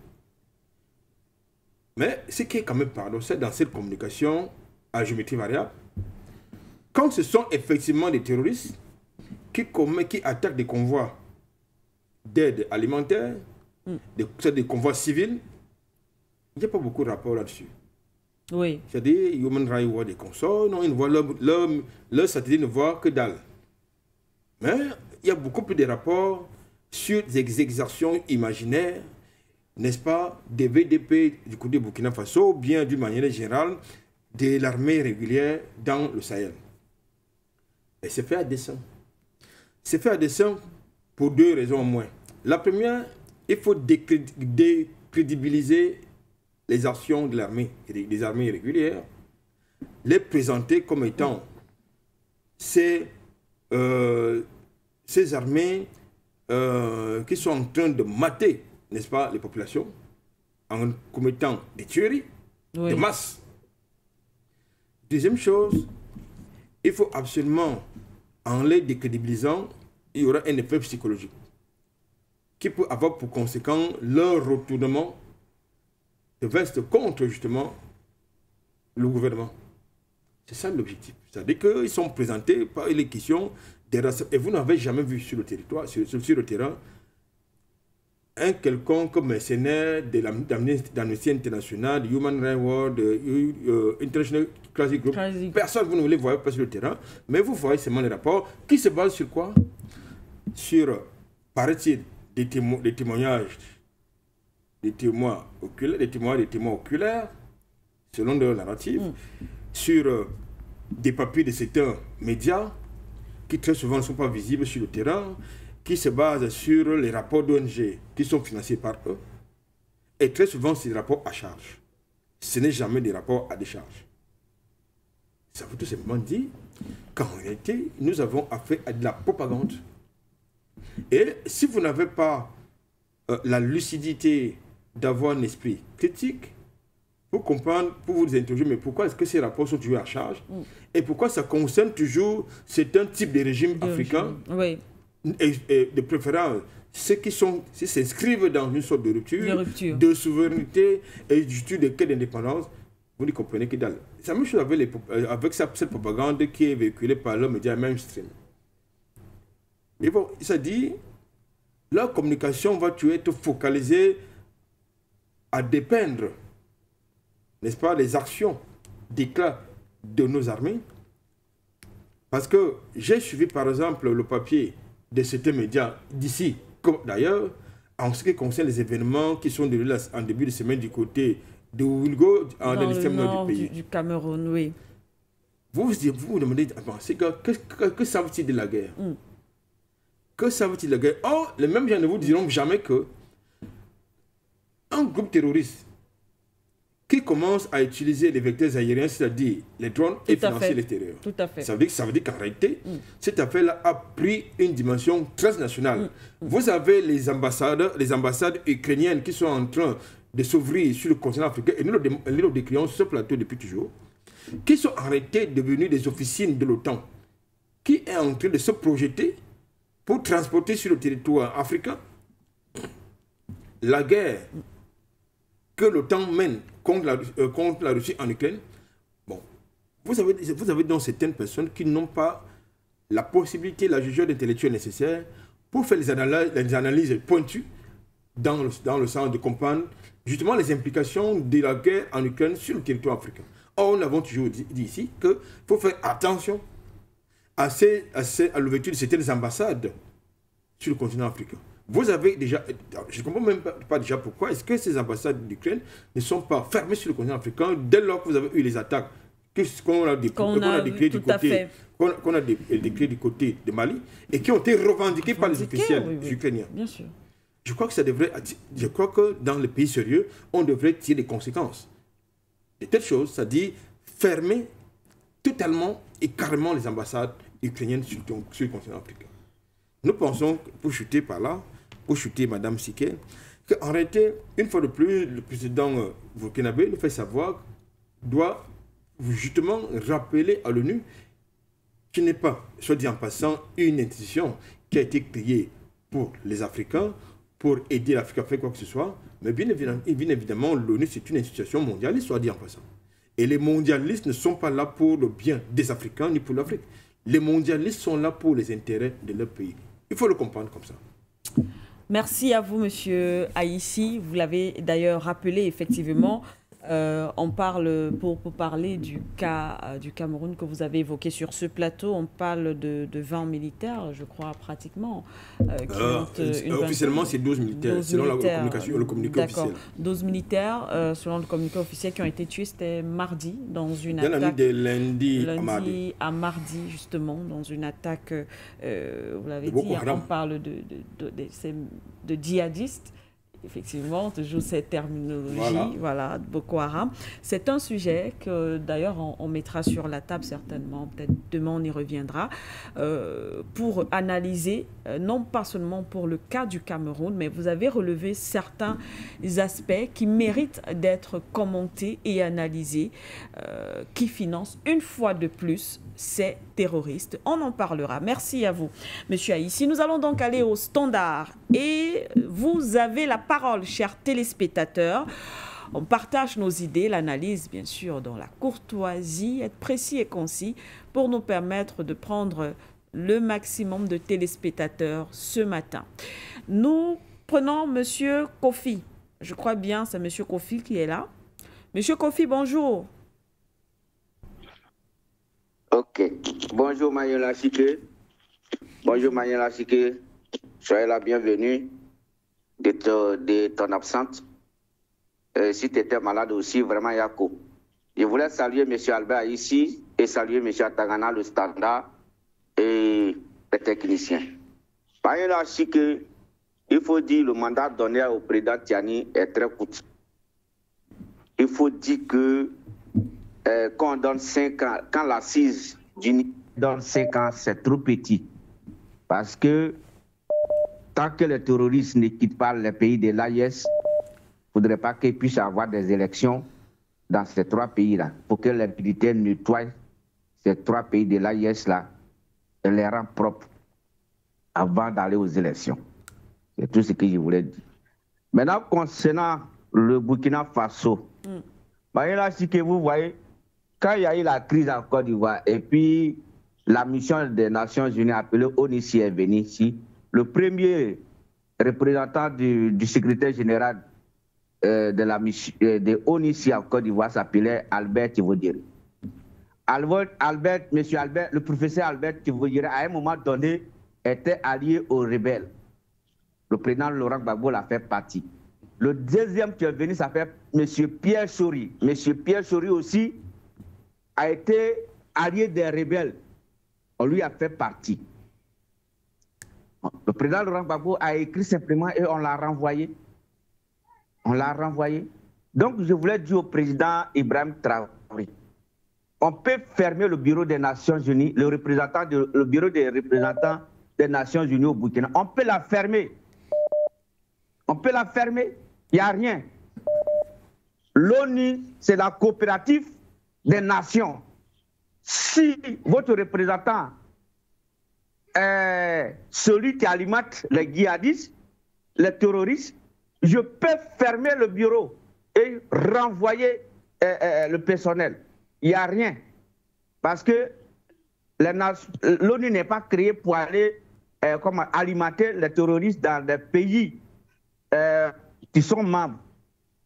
Mais ce qui est quand même paradoxal dans cette communication à géométrie variable, quand ce sont effectivement des terroristes qui attaquent des convois d'aide alimentaire, des convois civils, il n'y a pas beaucoup de rapports là-dessus. Oui. C'est-à-dire, Human Rights Watch des consorts, non, ils ne voient leur satellite ne voit que dalle. Mais il y a beaucoup plus de rapports sur des exactions imaginaires, n'est-ce pas, des VDP du côté du Burkina Faso, ou bien d'une manière générale, de l'armée régulière dans le Sahel. Et c'est fait à dessein. C'est fait à dessein pour 2 raisons au moins. La première, il faut décrédibiliser les actions de l'armée, des armées régulières, les présenter comme étant ces armées qui sont en train de mater, n'est-ce pas, les populations, en commettant des tueries de masse. Deuxième chose, il faut absolument, en les décrédibilisant, il y aura un effet psychologique qui peut avoir pour conséquent leur retournement de veste contre justement le gouvernement. C'est ça l'objectif. C'est-à-dire qu'ils sont présentés par les questions des races. Et vous n'avez jamais vu sur le territoire, sur le terrain, un quelconque mercenaire d'Amnesty International, Human Rights Watch, International Crisis Group. Personne, vous ne les voyez pas sur le terrain, mais vous voyez seulement les rapports qui se basent sur quoi? Sur, paraît-il, des témoignages, des témoins oculaires, selon leur narrative, sur des papiers de certains médias qui très souvent ne sont pas visibles sur le terrain, qui se basent sur les rapports d'ONG qui sont financés par eux. Et très souvent, c'est des rapports à charge. Ce n'est jamais des rapports à décharge. Ça veut tout simplement dire qu'en réalité, nous avons affaire à de la propagande. Et si vous n'avez pas la lucidité d'avoir un esprit critique, pour comprendre, pour vous interroger, mais pourquoi est-ce que ces rapports sont toujours à charge et pourquoi ça concerne toujours certains types de régimes africains et de préférence ceux qui s'inscrivent dans une sorte de rupture, de souveraineté et de quête d'indépendance. Vous ne comprenez que dalle. C'est la même chose avec cette propagande qui est véhiculée par le média mainstream. Et bon, ça dit, leur communication va toujours être focalisée à dépeindre, n'est-ce pas, les actions d'éclat de nos armées. Parce que j'ai suivi par exemple le papier de certains médias d'ici, comme d'ailleurs, en ce qui concerne les événements qui sont déroulés en début de semaine du côté de Ouligo, dans l'extrême nord du pays. Du Cameroun, oui. Vous vous demandez, que savent-ils de la guerre? Que savent-ils de la guerre? Or, les mêmes gens ne vous diront jamais que un groupe terroriste qui commence à utiliser les vecteurs aériens, c'est-à-dire les drones, et financer l'extérieur. Tout à fait. Ça veut dire qu'en réalité, cette affaire-là a pris une dimension transnationale. Vous avez les ambassades ukrainiennes qui sont en train de s'ouvrir sur le continent africain, et nous le décrions sur ce plateau depuis toujours, qui sont en réalité devenus des officines de l'OTAN, qui est en train de se projeter pour transporter sur le territoire africain la guerre que l'OTAN mène contre la Russie en Ukraine. Bon, vous avez donc certaines personnes qui n'ont pas la possibilité, la jugeur intellectuelle nécessaire pour faire les analyses pointues dans le sens de comprendre justement les implications de la guerre en Ukraine sur le territoire africain. Or, nous avons toujours dit ici qu'il faut faire attention à l'ouverture de certaines ambassades sur le continent africain. Vous avez déjà, je ne comprends même pas déjà pourquoi est-ce que ces ambassades d'Ukraine ne sont pas fermées sur le continent africain dès lors que vous avez eu les attaques qu'on a décriées du côté de Mali et qui ont été revendiquées par les officiels ukrainiens. Bien sûr. Je crois que dans les pays sérieux, on devrait tirer les conséquences de telle chose, c'est-à-dire fermer totalement et carrément les ambassades ukrainiennes sur le continent africain. Nous pensons, pour chuter par là, pour chuter Mme Siké, qu'en réalité, une fois de plus, le président burkinabé nous fait savoir, doit justement rappeler à l'ONU qu'il n'est pas, soit dit en passant, une institution qui a été créée pour les Africains, pour aider l'Afrique à faire quoi que ce soit, mais bien évidemment, l'ONU, c'est une institution mondialiste, soit dit en passant. Et les mondialistes ne sont pas là pour le bien des Africains ni pour l'Afrique. Les mondialistes sont là pour les intérêts de leur pays. Il faut le comprendre comme ça. Merci à vous, Monsieur Aïssi. Vous l'avez d'ailleurs rappelé, effectivement. On parle, pour parler du cas du Cameroun que vous avez évoqué sur ce plateau, on parle de 20 militaires, je crois, pratiquement. Officiellement, c'est 12 militaires, selon le communiqué officiel. 12 militaires, selon le communiqué officiel, qui ont été tués, c'était mardi, dans une attaque. La nuit de lundi à mardi, justement, dans une attaque, vous l'avez dit, on parle de djihadistes. Effectivement, toujours cette terminologie, voilà, Boko Haram. C'est un sujet que d'ailleurs on mettra sur la table certainement, peut-être demain on y reviendra, pour analyser, non pas seulement pour le cas du Cameroun, mais vous avez relevé certains aspects qui méritent d'être commentés et analysés, qui financent une fois de plus ces terroristes. On en parlera. Merci à vous, Monsieur Aïssi. Nous allons donc aller au standard et vous avez la parole, chers téléspectateurs. On partage nos idées, l'analyse, bien sûr, dans la courtoisie, être précis et concis pour nous permettre de prendre le maximum de téléspectateurs ce matin. Nous prenons Monsieur Kofi. Je crois bien, c'est Monsieur Kofi qui est là. Monsieur Kofi, bonjour. Ok. Bonjour Manuela Siké. Bonjour Manuela Siké. Soyez la bienvenue de ton absente. Si tu étais malade aussi, vraiment Yako. Je voulais saluer M. Albert ici et saluer M. Atangana, le standard et les techniciens. Manuela Siké, il faut dire le mandat donné au président Tiani est très court. Il faut dire que quand on donne 5 ans, quand l'assise du donne 5 ans, c'est trop petit. Parce que tant que les terroristes ne quittent pas le pays de l'AIS, il ne faudrait pas qu'ils puissent avoir des élections dans ces 3 pays-là. Pour que les militaires nettoient ces 3 pays de l'AIS-là et les rendent propres avant d'aller aux élections. C'est tout ce que je voulais dire. Maintenant, concernant le Burkina Faso, là, si que vous voyez, quand il y a eu la crise en Côte d'Ivoire et puis la mission des Nations Unies appelée ONICI est venue ici, le premier représentant du secrétaire général de la mission de ONICI en Côte d'Ivoire s'appelait Albert Tivodiri. Monsieur Albert, le professeur Albert Tivodiri, à un moment donné, était allié aux rebelles. Le président Laurent Gbagbo l'a fait partie. Le deuxième qui est venu, ça fait M. Pierre Chori. M. Pierre Chori aussi a été allié des rebelles. On lui a fait partie. Le président Laurent Gbagbo a écrit simplement et on l'a renvoyé. On l'a renvoyé. Donc, je voulais dire au président Ibrahim Traoré, on peut fermer le bureau des Nations Unies, le bureau des représentants des Nations Unies au Burkina. On peut la fermer. On peut la fermer. Il n'y a rien. L'ONU, c'est la coopérative des nations. Si votre représentant est celui qui alimente les djihadistes, les terroristes, je peux fermer le bureau et renvoyer le personnel. Il n'y a rien. Parce que l'ONU n'est pas créée pour aller alimenter les terroristes dans des pays qui sont membres.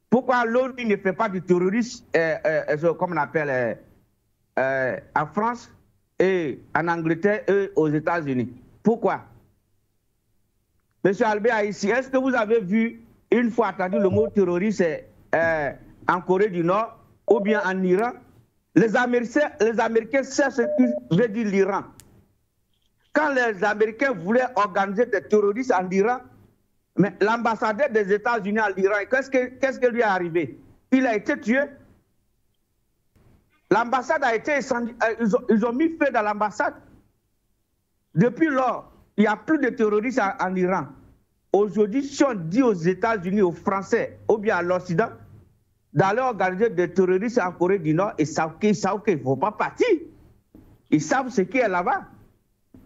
Pourquoi l'ONU ne fait pas du terrorisme, comme on appelle, en France et en Angleterre et aux États-Unis? Pourquoi? Monsieur Albert, ici, est-ce que vous avez vu une fois entendu le mot terroriste en Corée du Nord ou bien en Iran? Les Américains savent ce que veut dire l'Iran. Quand les Américains voulaient organiser des terroristes en Iran, mais l'ambassadeur des États-Unis en Iran, qu'est-ce que lui est arrivé? Il a été tué. L'ambassade a été incendiée. Ils ont mis feu dans l'ambassade. Depuis lors, il n'y a plus de terroristes en Iran. Aujourd'hui, si on dit aux États-Unis, aux Français, ou bien à l'Occident, d'aller organiser des terroristes en Corée du Nord, ils savent qu'ils ne vont pas partir. Ils savent ce qui est là-bas.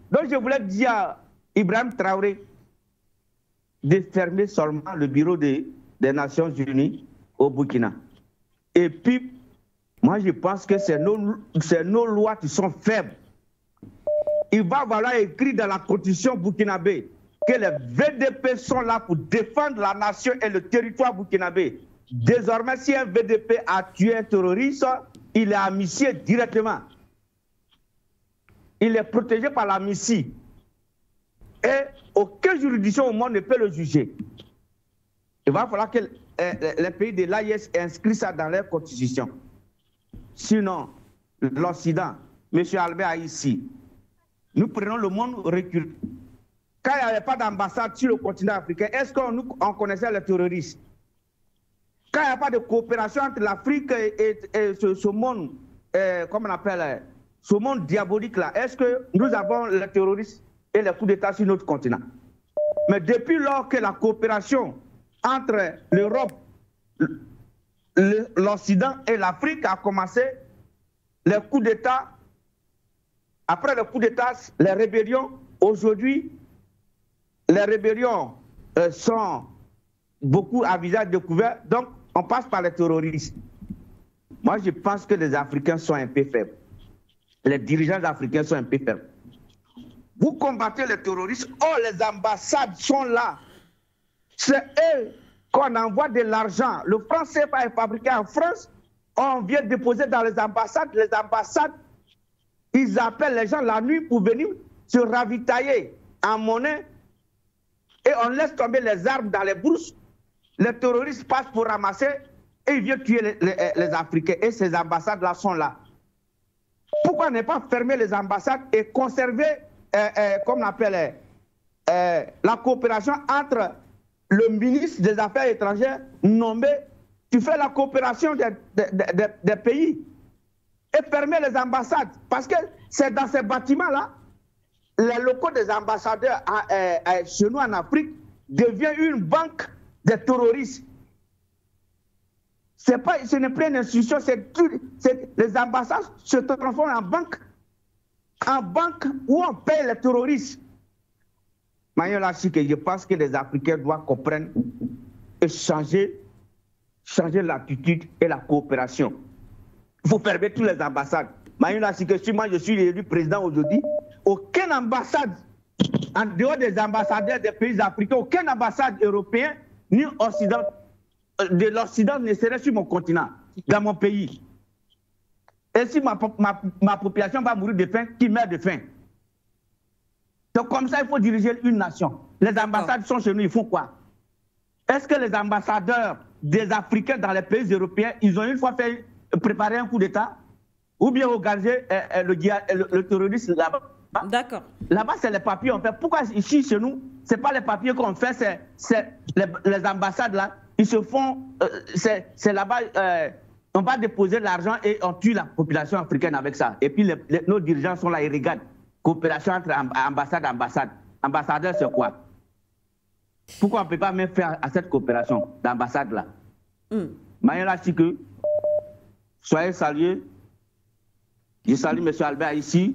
Donc je voulais dire à Ibrahim Traoré de fermer seulement le bureau des Nations Unies au Burkina. Et puis, moi je pense que c'est nos lois qui sont faibles. Il va falloir écrire dans la constitution burkinabé que les VDP sont là pour défendre la nation et le territoire burkinabé. Désormais, si un VDP a tué un terroriste, il est amnistié directement. Il est protégé par l'amnistie. Et aucune juridiction au monde ne peut le juger. Il va falloir que les pays de l'AIS inscrivent ça dans leur constitution. Sinon, l'Occident, M. Albert ici, nous prenons le monde recul. quand il n'y avait pas d'ambassade sur le continent africain, est-ce qu'on connaissait les terroristes? Quand il n'y a pas de coopération entre l'Afrique et ce monde, comment on appelle, ce monde diabolique-là, est-ce que nous avons les terroristes et les coups d'État sur notre continent? Mais depuis lors que la coopération entre l'Europe, l'Occident et l'Afrique a commencé, les coups d'État, après les coups d'État, les rébellions, aujourd'hui, les rébellions sont beaucoup à visage découvert, donc on passe par les terroristes. Moi, je pense que les Africains sont un peu faibles. Les dirigeants africains sont un peu faibles. Vous combattez les terroristes, oh, les ambassades sont là. C'est eux qu'on envoie de l'argent. Le franc CFA est fabriqué en France, on vient déposer dans les ambassades, ils appellent les gens la nuit pour venir se ravitailler en monnaie et on laisse tomber les armes dans les bourses. Les terroristes passent pour ramasser et ils viennent tuer les Africains. Et ces ambassades-là sont là. Pourquoi ne pas fermer les ambassades et conserver, comme on appelle, la coopération entre le ministre des Affaires étrangères nommé, tu fais la coopération des pays et fermer les ambassades. Parce que c'est dans ces bâtiments-là, les locaux des ambassadeurs chez nous en Afrique deviennent une banque des terroristes. Ce n'est plus une institution, les ambassades se transforment en banque où on paye les terroristes. Je pense que les Africains doivent comprendre et changer l'attitude et la coopération. Vous fermez toutes les ambassades. Moi, je suis élu président aujourd'hui. Aucune ambassade, en dehors des ambassadeurs des pays africains, aucune ambassade européenne ni de l'Occident ne serait sur mon continent, dans mon pays. Et si ma population va mourir de faim, qui meurt de faim? Donc comme ça, il faut diriger une nation. Les ambassades sont chez nous, ils font quoi? Est-ce que les ambassadeurs des Africains dans les pays européens, ils ont une fois préparé un coup d'État? Ou bien organiser le terrorisme là-bas? D'accord. Là-bas, c'est les papiers qu'on fait. Pourquoi ici, chez nous, ce n'est pas les papiers qu'on fait, c'est les ambassades là, ils se font, c'est là-bas, on va déposer l'argent et on tue la population africaine avec ça. Et puis nos dirigeants sont là, ils regardent. Coopération entre ambassade et ambassade. Ambassadeur, c'est quoi? Pourquoi on ne peut pas même faire à cette coopération d'ambassade là? Mayela Sike, soyez salués. Je salue M. Albert ici.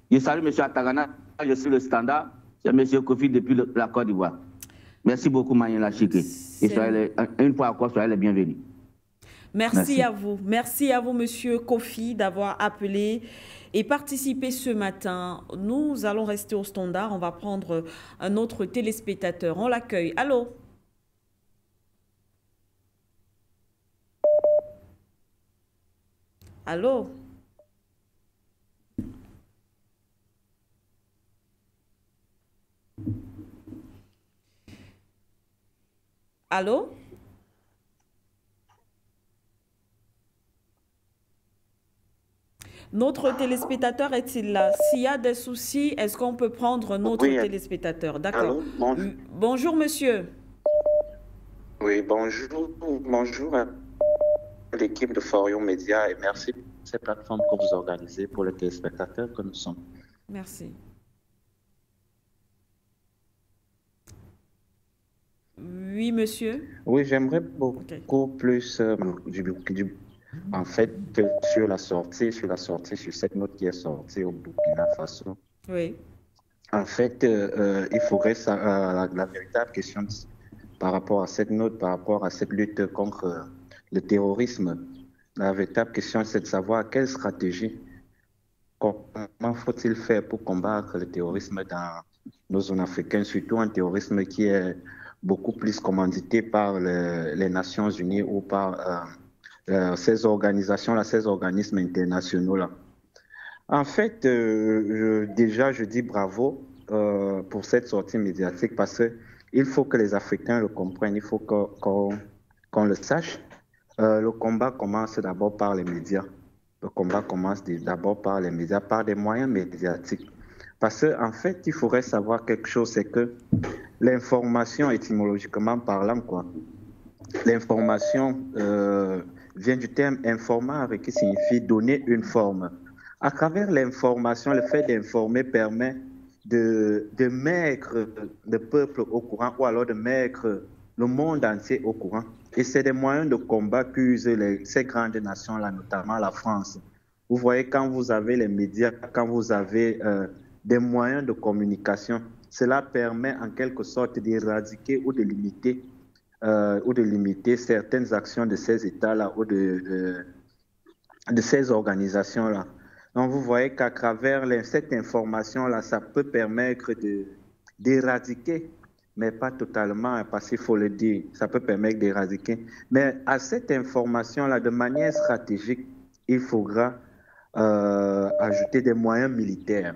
Je salue M. Atagana. Je suis le standard. C'est M. Kofi depuis la Côte d'Ivoire. Merci beaucoup, Mayela Sike. Et une fois encore, soyez les bienvenus. Merci à vous. Merci à vous, M. Kofi, d'avoir appelé et participé ce matin. Nous allons rester au standard. On va prendre un autre téléspectateur. On l'accueille. Allô? Allô? Allô? Notre téléspectateur est-il là? S'il y a des soucis, est-ce qu'on peut prendre notre téléspectateur? D'accord. Bonjour, monsieur. Oui, bonjour. Bonjour à l'équipe de Forion Média et merci pour ces plateformes que vous organisez pour les téléspectateurs que nous sommes. Merci. Oui, monsieur. Oui, j'aimerais beaucoup plus en fait, sur cette note qui est sortie au Burkina Faso. Oui. En fait, il faudrait la véritable question par rapport à cette note, par rapport à cette lutte contre le terrorisme. La véritable question, c'est de savoir quelle stratégie, comment faut-il faire pour combattre le terrorisme dans nos zones africaines, surtout un terrorisme qui est beaucoup plus commandité par les Nations Unies ou par ces organisations-là, ces organismes internationaux-là. En fait, je dis bravo pour cette sortie médiatique parce qu'il faut que les Africains le comprennent, il faut qu'on le sache. Le combat commence d'abord par les médias. Le combat commence d'abord par les médias, par des moyens médiatiques. Parce qu'en fait, il faudrait savoir quelque chose, c'est que l'information, étymologiquement parlant, quoi, l'information vient du terme informare qui signifie donner une forme. À travers l'information, le fait d'informer permet de mettre le peuple au courant ou alors de mettre le monde entier au courant. Et c'est des moyens de combat qu'usent ces grandes nations-là, notamment la France. Vous voyez, quand vous avez les médias, quand vous avez des moyens de communication, cela permet en quelque sorte d'éradiquer ou de limiter certaines actions de ces États-là ou de ces organisations-là. Donc, vous voyez qu'à travers cette information-là, ça peut permettre d'éradiquer, mais pas totalement, parce qu'il faut le dire, ça peut permettre d'éradiquer. Mais à cette information-là, de manière stratégique, il faudra ajouter des moyens militaires.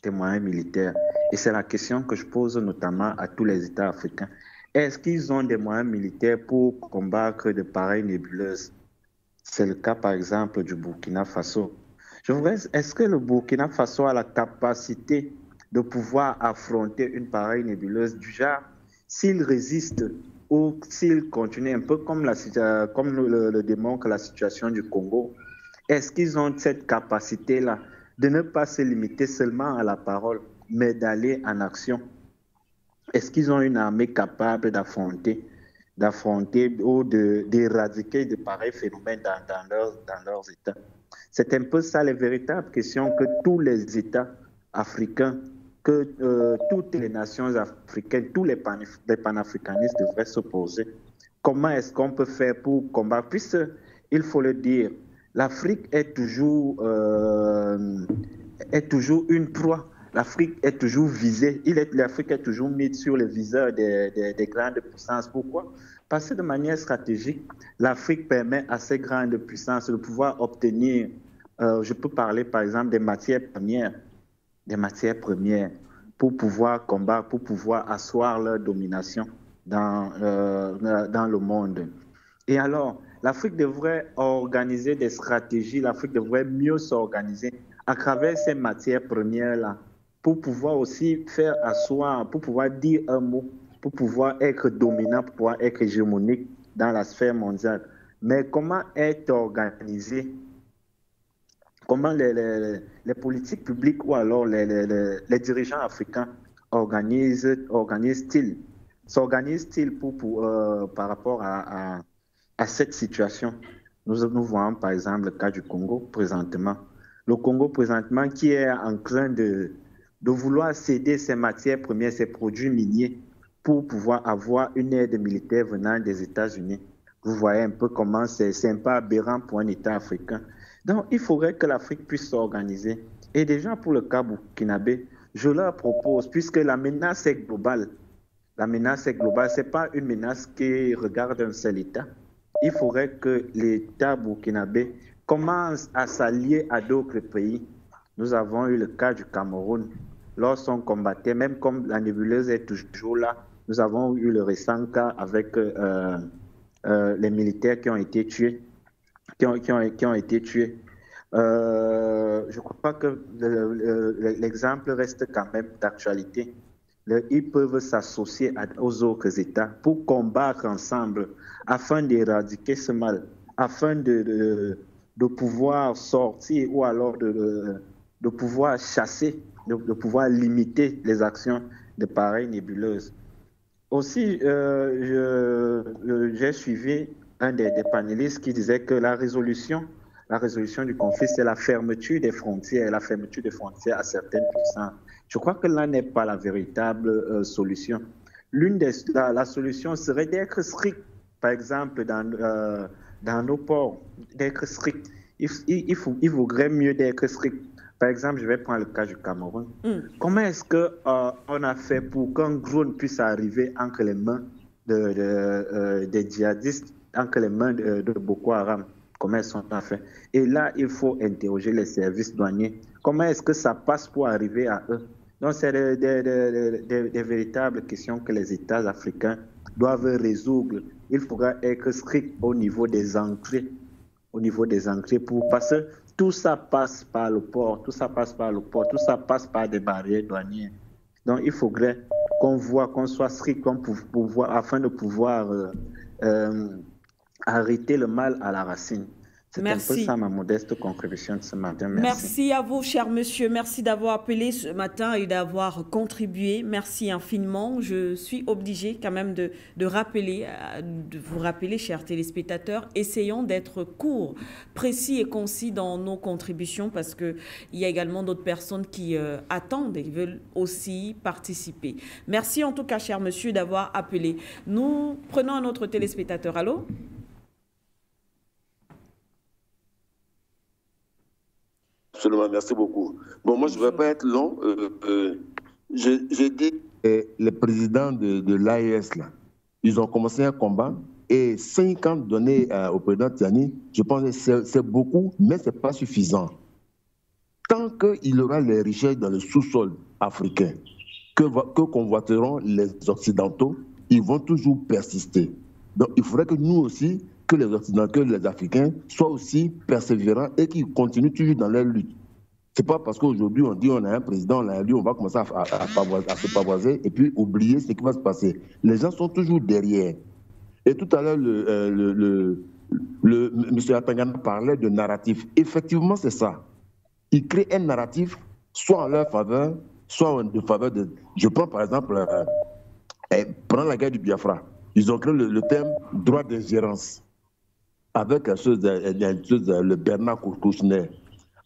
Des moyens militaires. Et c'est la question que je pose notamment à tous les États africains. Est-ce qu'ils ont des moyens militaires pour combattre de pareilles nébuleuses? C'est le cas, par exemple, du Burkina Faso. Est-ce que le Burkina Faso a la capacité de pouvoir affronter une pareille nébuleuse du genre, s'il résiste ou s'il continue un peu comme le démontre la situation du Congo? Est-ce qu'ils ont cette capacité-là de ne pas se limiter seulement à la parole, mais d'aller en action? Est-ce qu'ils ont une armée capable d'affronter ou d'éradiquer de pareils phénomènes dans leurs États? C'est un peu ça les véritables questions que tous les États africains, que toutes les nations africaines, tous les panafricanistes devraient se poser. Comment est-ce qu'on peut faire pour combattre? Puisqu'il faut le dire, l'Afrique est toujours une proie. L'Afrique est toujours visée. L'Afrique est toujours mise sur le viseur des grandes puissances. Pourquoi? Parce que de manière stratégique, l'Afrique permet à ces grandes puissances de pouvoir obtenir, je peux parler par exemple des matières premières pour pouvoir combattre, pour pouvoir asseoir leur domination dans le monde. Et alors, l'Afrique devrait organiser des stratégies, l'Afrique devrait mieux s'organiser à travers ces matières premières-là pour pouvoir aussi faire asseoir, pour pouvoir dire un mot, pour pouvoir être dominant, pour pouvoir être hégémonique dans la sphère mondiale. Mais comment est organisé, comment les politiques publiques ou alors les dirigeants africains s'organisent-ils par rapport à cette situation? Nous voyons par exemple le cas du Congo présentement. Le Congo présentement qui est en train de vouloir céder ses matières premières, ses produits miniers pour pouvoir avoir une aide militaire venant des États-Unis. Vous voyez un peu comment c'est un peu aberrant pour un État africain. Donc, il faudrait que l'Afrique puisse s'organiser. Et déjà pour le cas burkinabé, je leur propose, puisque la menace est globale, ce n'est pas une menace qui regarde un seul État. Il faudrait que l'État burkinabé commence à s'allier à d'autres pays. Nous avons eu le cas du Cameroun. Lorsqu'on combattait, même comme la nébuleuse est toujours là, nous avons eu le récent cas avec les militaires qui ont été tués. Je crois que l'exemple reste quand même d'actualité. Ils peuvent s'associer aux autres États pour combattre ensemble afin d'éradiquer ce mal, afin de pouvoir sortir ou alors de pouvoir chasser, de pouvoir limiter les actions de pareilles nébuleuses. Aussi, j'ai suivi un des panélistes qui disait que la résolution du conflit, c'est la fermeture des frontières à certaines puissances. Je crois que là n'est pas la véritable solution. La solution serait d'être strict, par exemple, dans nos ports, d'être strict. Il vaudrait mieux d'être strict. Par exemple, je vais prendre le cas du Cameroun. Comment est-ce qu'on a fait pour qu'un drone puisse arriver entre les mains des djihadistes, entre les mains de Boko Haram? Comment est-ce qu'on a fait? Et là, il faut interroger les services douaniers. Comment est-ce que ça passe pour arriver à eux? Donc, c'est des véritables questions que les États africains doivent résoudre. Il faudra être strict au niveau des entrées. Parce tout ça passe par le port, tout ça passe par le port, tout ça passe par des barrières douanières. Donc, il faudrait qu'on soit strict afin de pouvoir arrêter le mal à la racine. C'est un peu ça ma modeste contribution de ce matin. Merci à vous, cher monsieur. Merci d'avoir appelé ce matin et d'avoir contribué. Merci infiniment. Je suis obligée quand même de vous rappeler, chers téléspectateurs, essayons d'être courts, précis et concis dans nos contributions parce qu'il y a également d'autres personnes qui attendent et veulent aussi participer. Merci en tout cas, cher monsieur, d'avoir appelé. Nous prenons un autre téléspectateur. Allô? Absolument, merci beaucoup. Bon, moi, je ne vais pas être long. J'ai dit les présidents de l'AES, là, ils ont commencé un combat et 5 ans donnés au président Tiani, je pense que c'est beaucoup, mais ce n'est pas suffisant. Tant qu'il aura les richesses dans le sous-sol africain que convoiteront les Occidentaux, ils vont toujours persister. Donc, il faudrait que nous aussi, que les Occidentaux, les Africains, soient aussi persévérants et qu'ils continuent toujours dans leur lutte. Ce n'est pas parce qu'aujourd'hui on dit on a un président, on a élu, on va commencer à se pavoiser et puis oublier ce qui va se passer. Les gens sont toujours derrière. Et tout à l'heure, M. Atangana parlait de narratif. Effectivement, c'est ça. Ils créent un narratif, soit en leur faveur, soit en faveur de... Je prends par exemple, prends la guerre du Biafra. Ils ont créé le terme droit d'ingérence, avec le Bernard Kouchner.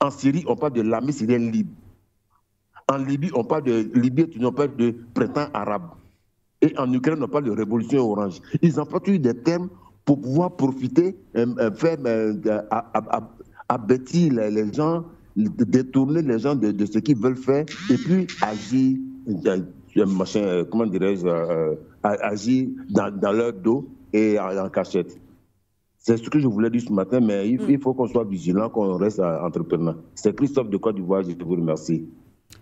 En Syrie, on parle de l'armée syrienne libre. En Libye, on parle de printemps arabe. Et en Ukraine, on parle de révolution orange. Ils emploient toujours des termes pour pouvoir profiter, abêtir les gens, détourner les gens de ce qu'ils veulent faire, et puis agir, comment dirais-je, agir dans leur dos et en cachette. C'est ce que je voulais dire ce matin, mais il faut qu'on soit vigilant, qu'on reste entrepreneur. C'est Christophe de Côte d'Ivoire, je vous remercie.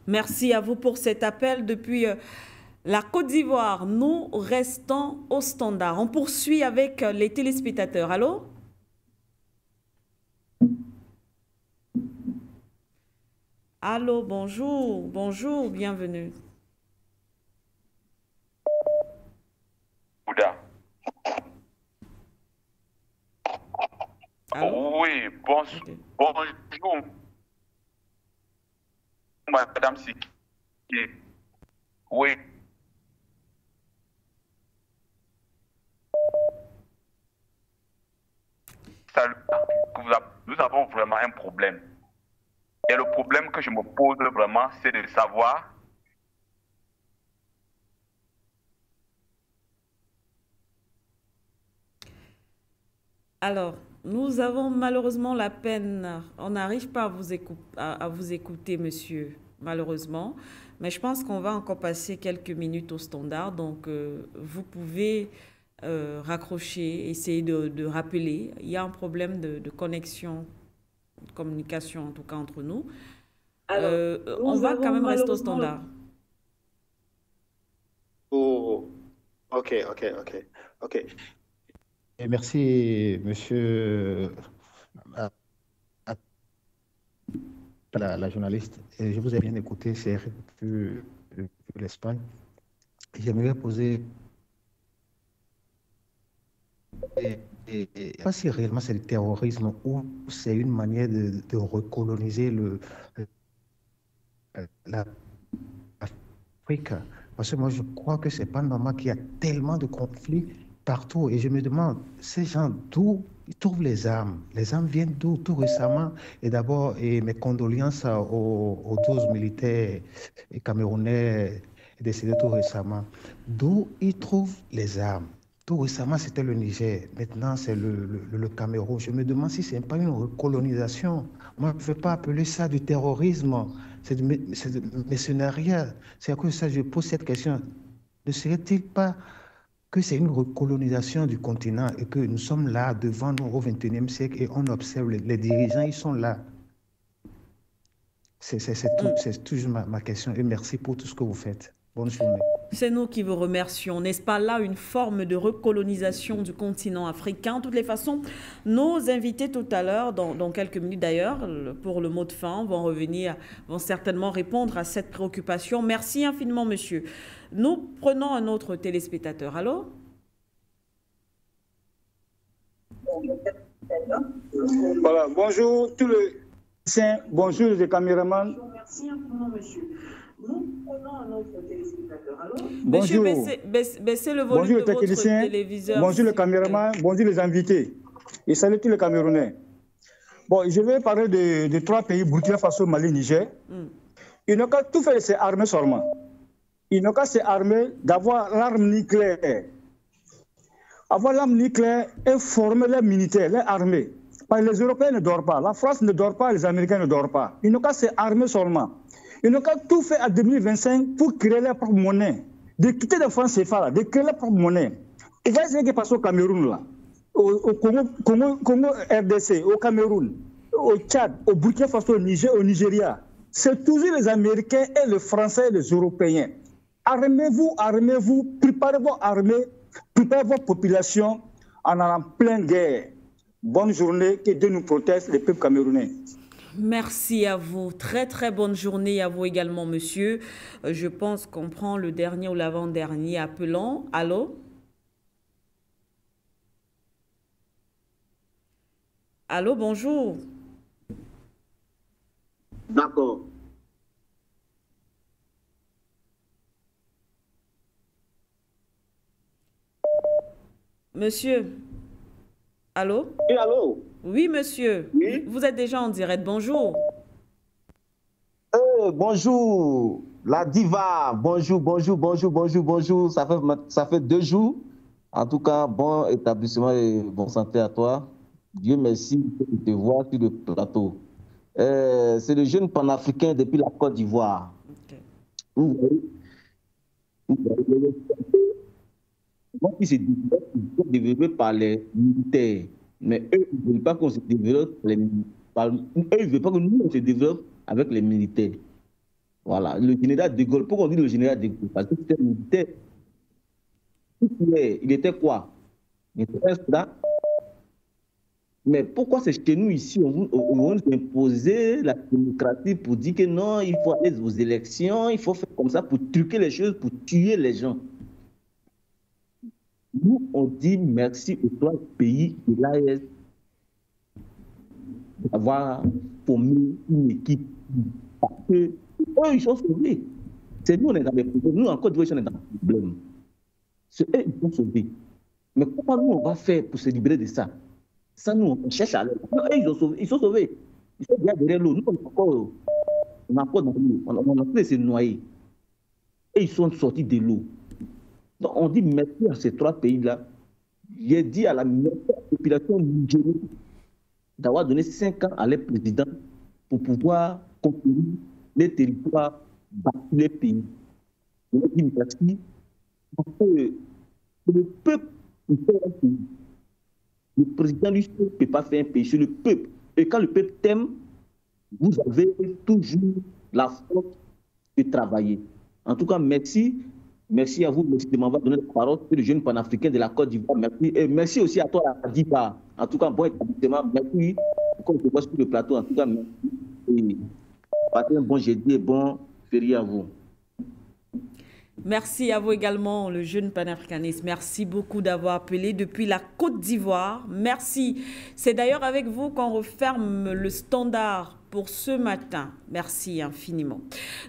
Merci à vous pour cet appel depuis la Côte d'Ivoire. Nous restons au standard. On poursuit avec les téléspectateurs. Allô? Allô, bonjour, bonjour, bienvenue. Bouddha. Allô? Oui, bonjour. Okay. Bonjour, Madame Siki. Oui. Salut. Nous avons vraiment un problème. Et le problème que je me pose vraiment, c'est de savoir alors, nous avons malheureusement la peine, on n'arrive pas à vous écouter, monsieur, malheureusement. Mais je pense qu'on va encore passer quelques minutes au standard. Donc, vous pouvez raccrocher, essayer de rappeler. Il y a un problème de connexion, de communication en tout cas entre nous. Alors, on va quand même rester au standard. Oh, ok. Et merci, monsieur la journaliste. Et je vous ai bien écouté, c'est depuis l'Espagne. J'aimerais poser... Je ne sais pas si réellement c'est le terrorisme ou c'est une manière de recoloniser l'Afrique. Parce que moi, je crois que ce n'est pas normal qu'il y a tellement de conflits partout. Et je me demande, ces gens, d'où ils trouvent les armes? Les armes viennent d'où tout récemment? Et d'abord, mes condoléances aux 12 militaires camerounais décédés tout récemment. D'où ils trouvent les armes? Tout récemment, c'était le Niger. Maintenant, c'est le Cameroun. Je me demande si ce n'est pas une recolonisation. Moi, je ne veux pas appeler ça du terrorisme. C'est du mercenariat. C'est à cause de ça que je pose cette question. Ne serait-il pas que c'est une recolonisation du continent et que nous sommes là devant nous au XXIe siècle et on observe les dirigeants, ils sont là. C'est toujours ma question et merci pour tout ce que vous faites. Bonne journée. C'est nous qui vous remercions. N'est-ce pas là une forme de recolonisation du continent africain? De toutes les façons, nos invités tout à l'heure, dans quelques minutes d'ailleurs, pour le mot de fin, vont certainement répondre à cette préoccupation. Merci infiniment, monsieur. Nous prenons un autre téléspectateur. Allô? Voilà, bonjour tous les... Bonjour les caméramans. Merci infiniment, monsieur. Nous prenons un autre téléspectateur. Allô? Bonjour. Monsieur, baissez le volume de votre téléviseur. Bonjour le caméraman, bonjour les invités. Et salut tous les Camerounais. Bon, je vais parler de trois pays, Burkina Faso, Mali, Niger. Ils n'ont qu'à tout faire, c'est armer seulement. Ils n'ont qu'à s'armer d'avoir l'arme nucléaire. Avoir l'arme nucléaire et former les militaires, les armées. Parce que les Européens ne dorment pas, la France ne dort pas, les Américains ne dorment pas. Ils n'ont qu'à s'armer seulement. Ils n'ont qu'à tout faire à 2025 pour créer leur propre monnaie. De quitter la France CFA, de créer leur propre monnaie. Et voyez ce qui passe au Cameroun, là. Au Congo RDC, au Cameroun, au Tchad, au Burkina Faso, au Niger, au Nigeria. C'est toujours les Américains et les Français et les Européens. Armez-vous, préparez vos armées, préparez vos populations en allant en pleine guerre. Bonne journée, que Dieu nous protège, les peuples camerounais. Merci à vous. Très, très bonne journée à vous également, monsieur. Je pense qu'on prend le dernier ou l'avant-dernier appelant. Allô? Allô, bonjour. D'accord. Monsieur. Allô? Oui, allô? Oui, monsieur. Oui? Vous êtes déjà en direct. Bonjour. Bonjour, la diva. Bonjour, bonjour, bonjour, bonjour, bonjour. Ça fait 2 jours. En tout cas, bon établissement et bonne santé à toi. Dieu merci de te voir sur le plateau. C'est le jeune panafricain depuis la Côte d'Ivoire. Okay. Vous voyez, moi qui se développé par les militaires, mais eux, ils ne veulent pas qu'on se développe eux, ils ne veulent pas que nous on se développe avec les militaires. Voilà, le général de Gaulle, pourquoi on dit le général de Gaulle? Parce que c'était militaire. Il était quoi? Il était un soldat. Mais pourquoi c'est chez nous ici, on veut nous imposer la démocratie pour dire que non, il faut aller aux élections, il faut faire comme ça pour truquer les choses, pour tuer les gens. Nous, on dit merci aux 3 pays de l'AES d'avoir formé une équipe. Parce que eux, ils sont sauvés. C'est nous, on est dans des problèmes. Nous, en Côte d'Ivoire, on est dans des problèmes. C'est eux, ils sont sauvés. Mais comment nous, on va faire pour se libérer de ça? Ça, nous, on cherche à l'aide. Eux, ils sont sauvés. Ils sont bien derrière l'eau. Nous, on est encore dans l'eau. On a fait se noyer. Et ils sont sortis de l'eau. Donc, on dit merci à ces 3 pays-là. J'ai dit à la population nigérienne d'avoir donné 5 ans à leur président pour pouvoir conquérir les territoires, bâtir les pays. On dit merci parce que le peuple fait un pays. Le président, lui, ne peut pas faire un pays, c'est le peuple. Et quand le peuple t'aime, vous avez toujours la force de travailler. En tout cas, merci. Merci à vous, merci de m'avoir donné la parole. C'est le jeune panafricain de la Côte d'Ivoire. Merci. Et merci aussi à toi, la diva. En tout cas, bon établissement. Merci. Comme je vois sur le plateau, en tout cas, merci. Et passez un bon jeudi et bon férié à vous. Merci à vous également, le jeune panafricaniste. Merci beaucoup d'avoir appelé depuis la Côte d'Ivoire. Merci. C'est d'ailleurs avec vous qu'on referme le standard pour ce matin. Merci infiniment.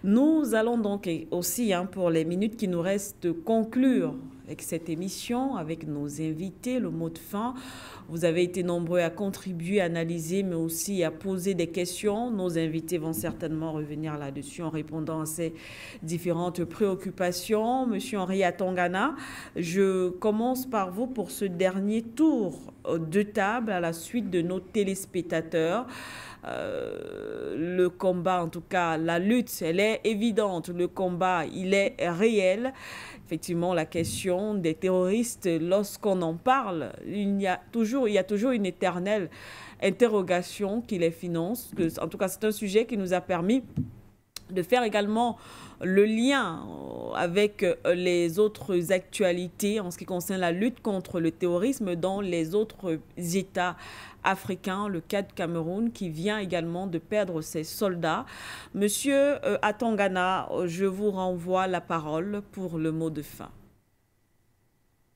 Nous allons donc aussi, pour les minutes qui nous restent, conclure avec cette émission, avec nos invités, le mot de fin. Vous avez été nombreux à contribuer, à analyser, mais aussi à poser des questions. Nos invités vont certainement revenir là-dessus en répondant à ces différentes préoccupations. Monsieur Henri Atongana, je commence par vous pour ce dernier tour de table à la suite de nos téléspectateurs. Le combat, en tout cas, la lutte, elle est évidente. Le combat, il est réel. Effectivement, la question des terroristes, lorsqu'on en parle, il y a toujours une éternelle interrogation qui les finance. En tout cas, c'est un sujet qui nous a permis de faire également le lien avec les autres actualités en ce qui concerne la lutte contre le terrorisme dans les autres États africains, le cas de Cameroun qui vient également de perdre ses soldats. Monsieur Atangana, je vous renvoie la parole pour le mot de fin.